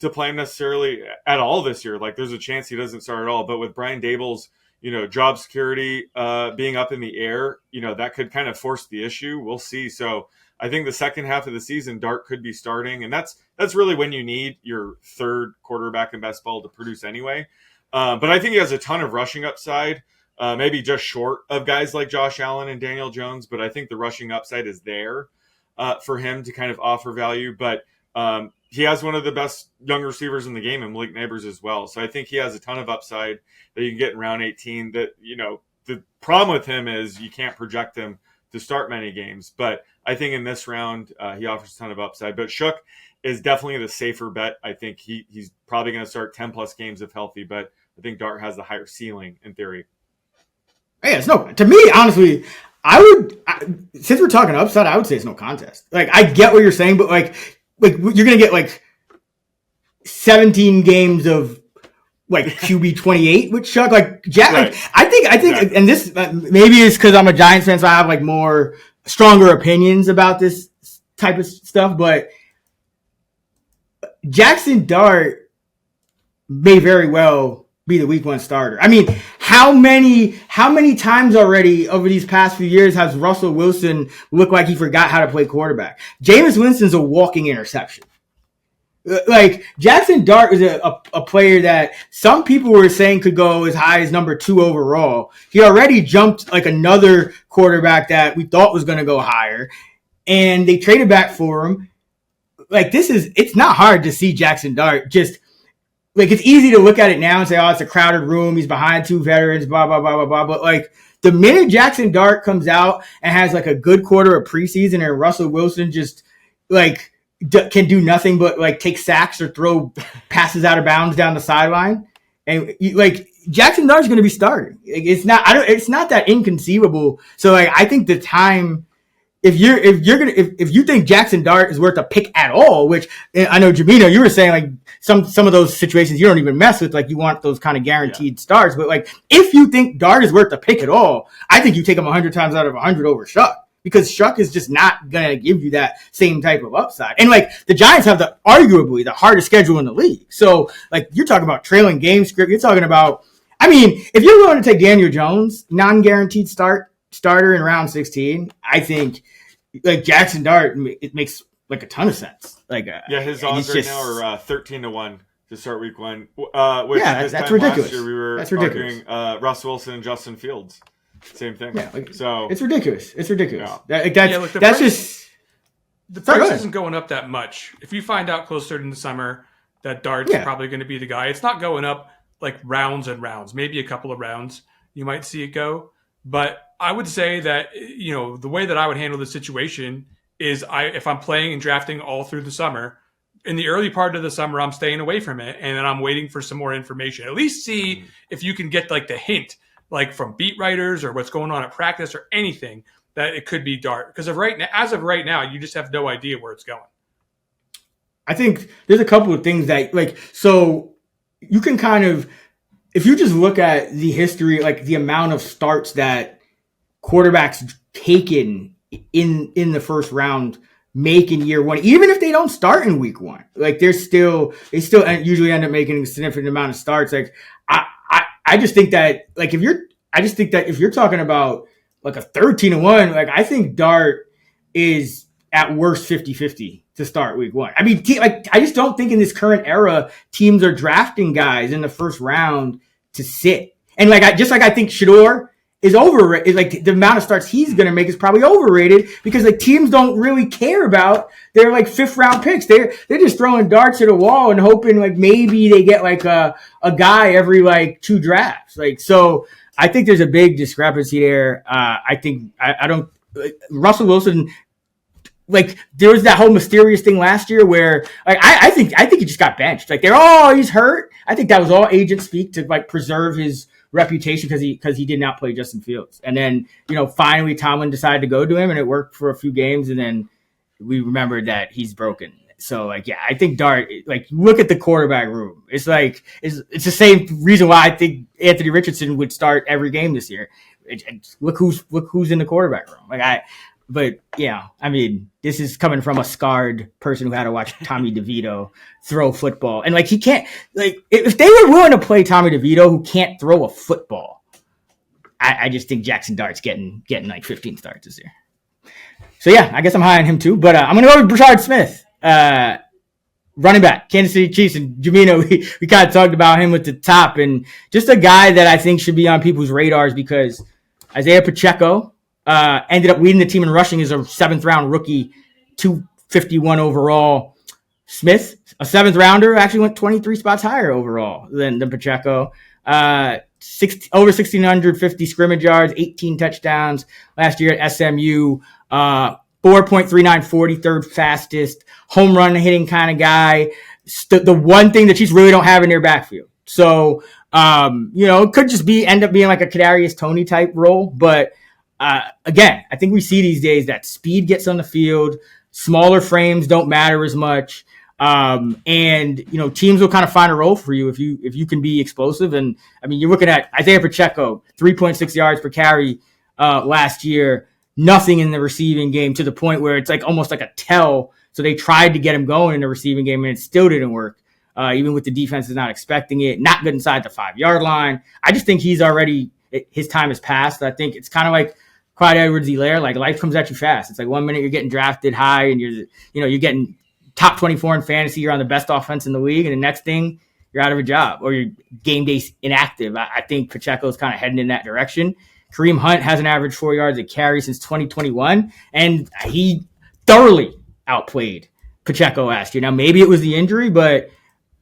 to play him necessarily at all this year. Like, there's a chance he doesn't start at all. But with Brian Daboll's, job security being up in the air, that could kind of force the issue. We'll see. So I think the second half of the season, Dart could be starting, and that's really when you need your third quarterback in best ball to produce anyway. But I think he has a ton of rushing upside. maybe just short of guys like Josh Allen and Daniel Jones, but I think the rushing upside is there for him to kind of offer value. But he has one of the best young receivers in the game in Malik Neighbors as well. So I think he has a ton of upside that you can get in round 18. That, the problem with him is you can't project him to start many games. But I think in this round, he offers a ton of upside. But Shook is definitely the safer bet. I think he's probably going to start 10-plus games if healthy, but I think Dart has the higher ceiling in theory. Yeah, to me, honestly, since we're talking upside, I would say it's no contest. Like, I get what you're saying, but like you're gonna get like 17 games of like QB 28 with Chuck. Like, Jack, Right. like, I think, and this maybe it's because I'm a Giants fan, so I have like more stronger opinions about this type of stuff. But Jackson Dart may very well be the week 1 starter. I mean, how many times already over these past few years has Russell Wilson looked like he forgot how to play quarterback? Jameis Winston's a walking interception. Like, Jackson Dart is a player that some people were saying could go as high as number 2 overall. He already jumped like another quarterback that we thought was going to go higher, and they traded back for him. Like, it's not hard to see Jackson Dart just, like, it's easy to look at it now and say, oh, it's a crowded room. He's behind 2 veterans, blah, blah, blah, blah, blah. But, like, the minute Jackson Dart comes out and has, like, a good quarter of preseason and Russell Wilson just, like, can do nothing but, like, take sacks or throw passes out of bounds down the sideline, and, like, Jackson Dart's going to be starting. It's not that inconceivable. So, like, I think the time... If you think Jackson Dart is worth a pick at all, which I know, Jamino, you were saying like some of those situations you don't even mess with, like you want those kind of guaranteed starts. But like, if you think Dart is worth a pick at all, I think you take him 100 times out of 100 over Shuck, because Shuck is just not gonna give you that same type of upside. And like, the Giants have arguably the hardest schedule in the league. So like, you're talking about trailing game script. You're talking about, I mean, if you're willing to take Daniel Jones, non-guaranteed starter in round 16, I think like Jackson Dart, it makes like a ton of sense. Like, his odds right now are 13-1 to start week 1. Which that's ridiculous. Last year we were arguing Russ Wilson and Justin Fields, same thing. Yeah, so it's ridiculous. It's ridiculous. Yeah. The price isn't going up that much. If you find out closer in the summer that Dart's probably going to be the guy, it's not going up like rounds and rounds. Maybe a couple of rounds you might see it go. But I would say that, the way that I would handle the situation is if I'm playing and drafting all through the summer, in the early part of the summer, I'm staying away from it. And then I'm waiting for some more information. At least see if you can get like the hint, like from beat writers or what's going on at practice or anything, that it could be Dart. Because as of right now, you just have no idea where it's going. I think there's a couple of things that, like, so you can kind of, if you just look at the history, like the amount of starts that quarterbacks taken in the first round make in year 1, even if they don't start in week 1, like they still usually end up making a significant amount of starts. Like, I just think that, like, if you're talking about like a 13-1, like, I think Dart is at worst 50-50 to start week 1. I mean, I just don't think in this current era teams are drafting guys in the first round to sit. And like, I think Shador is overrated. Like, the amount of starts he's going to make is probably overrated, because like teams don't really care about their like 5th round picks. They're just throwing darts at a wall and hoping like maybe they get like a guy every like 2 drafts. Like, so I think there's a big discrepancy there. I don't Russell Wilson. Like, there was that whole mysterious thing last year where, like, I think he just got benched. Like, he's hurt. I think that was all agent speak to like preserve his reputation because he did not play Justin Fields. And then, finally Tomlin decided to go to him, and it worked for a few games, and then we remembered that he's broken. So like, yeah, I think Dart, like, look at the quarterback room. It's like, it's the same reason why I think Anthony Richardson would start every game this year. Look who's in the quarterback room. Like, but yeah, I mean, this is coming from a scarred person who had to watch Tommy DeVito throw football. And like, he can't, like, if they were willing to play Tommy DeVito who can't throw a football, I just think Jackson Dart's getting like 15 starts this year. So yeah, I guess I'm high on him too, but I'm going to go with Brashard Smith. running back, Kansas City Chiefs, and Jamino, we kind of talked about him at the top, and just a guy that I think should be on people's radars because Isaiah Pacheco ended up leading the team in rushing as a 7th-round rookie, 251 overall. Smith, a 7th-rounder, actually went 23 spots higher overall than Pacheco. Over 1,650 scrimmage yards, 18 touchdowns last year at SMU. 4.39 43rd fastest home run hitting kind of guy. The one thing the Chiefs really don't have in their backfield. So, it could just end up being like a Kadarius Toney type role. But again, I think we see these days that speed gets on the field. Smaller frames don't matter as much. Teams will kind of find a role for you if you can be explosive. And I mean, you're looking at Isaiah Pacheco, 3.6 yards per carry last year. Nothing in the receiving game to the point where it's like almost like a tell. So they tried to get him going in the receiving game and it still didn't work. Even with the defense is not expecting it, not good inside the 5-yard line. I just think his time has passed. I think it's kind of like Clyde Edwards-Helaire. Like life comes at you fast. It's like 1 minute you're getting drafted high and you're getting top 24 in fantasy. You're on the best offense in the league. And the next thing you're out of a job or you're game day inactive. I think Pacheco's kind of heading in that direction. Kareem Hunt hasn't averaged 4 yards a carry since 2021, and he thoroughly outplayed Pacheco last year. Now, maybe it was the injury, but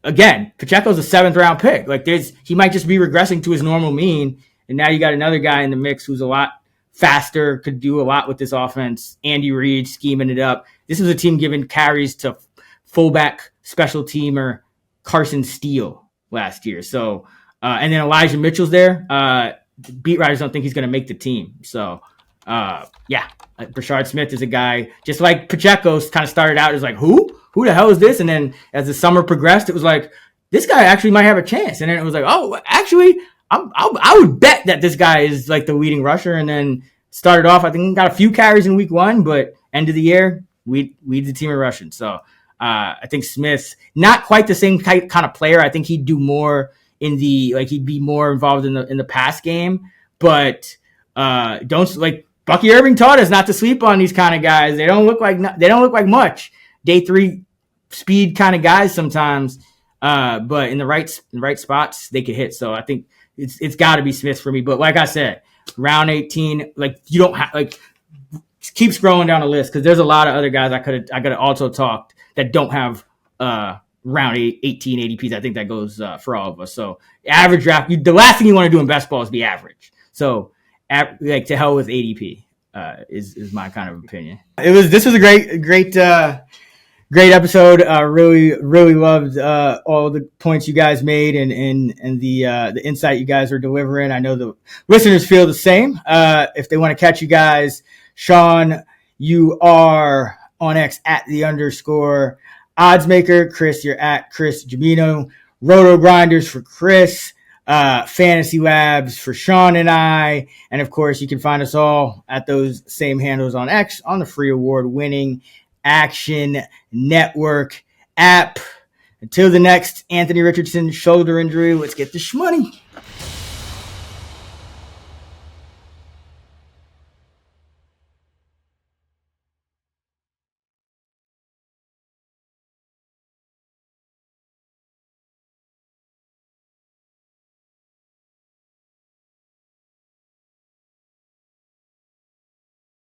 again, Pacheco's a 7th-round pick. Like he might just be regressing to his normal mean, and now you got another guy in the mix who's a lot faster, could do a lot with this offense. Andy Reid scheming it up. This was a team giving carries to fullback special teamer Carson Steele last year. So, and then Elijah Mitchell's there. Beat writers don't think he's going to make the team. So, Brashard Smith is a guy, just like Pacheco kind of started out as like, who the hell is this? And then as the summer progressed, it was like, this guy actually might have a chance. And then it was like, oh, actually, I would bet that this guy is like the leading rusher. And then started off, I think got a few carries in week 1, but end of the year, we the team in rushing. So I think Smith, not quite the same kind of player. I think he'd do more he'd be more involved in the pass game, but Bucky Irving taught us not to sleep on these kind of guys. They don't look like much day 3 speed kind of guys sometimes, but in the right spots they could hit. So I think it's got to be Smith for me. But like I said, round 18, like you don't have keep scrolling down the list because there's a lot of other guys I could have also talked that don't have round 18 ADPs. I think that goes for all of us. So average draft, the last thing you want to do in best ball is be average. So to hell with ADP is my kind of opinion. This was a great episode. Really loved all the points you guys made and the insight you guys are delivering. I know the listeners feel the same. If they want to catch you guys, Sean, you are on X at _oddsmaker. Chris, you're at Chris Jamino. Roto Grinders for Chris. Fantasy Labs for Sean and I. And of course, you can find us all at those same handles on X on the free award-winning Action Network app. Until the next Anthony Richardson shoulder injury, let's get the shmoney.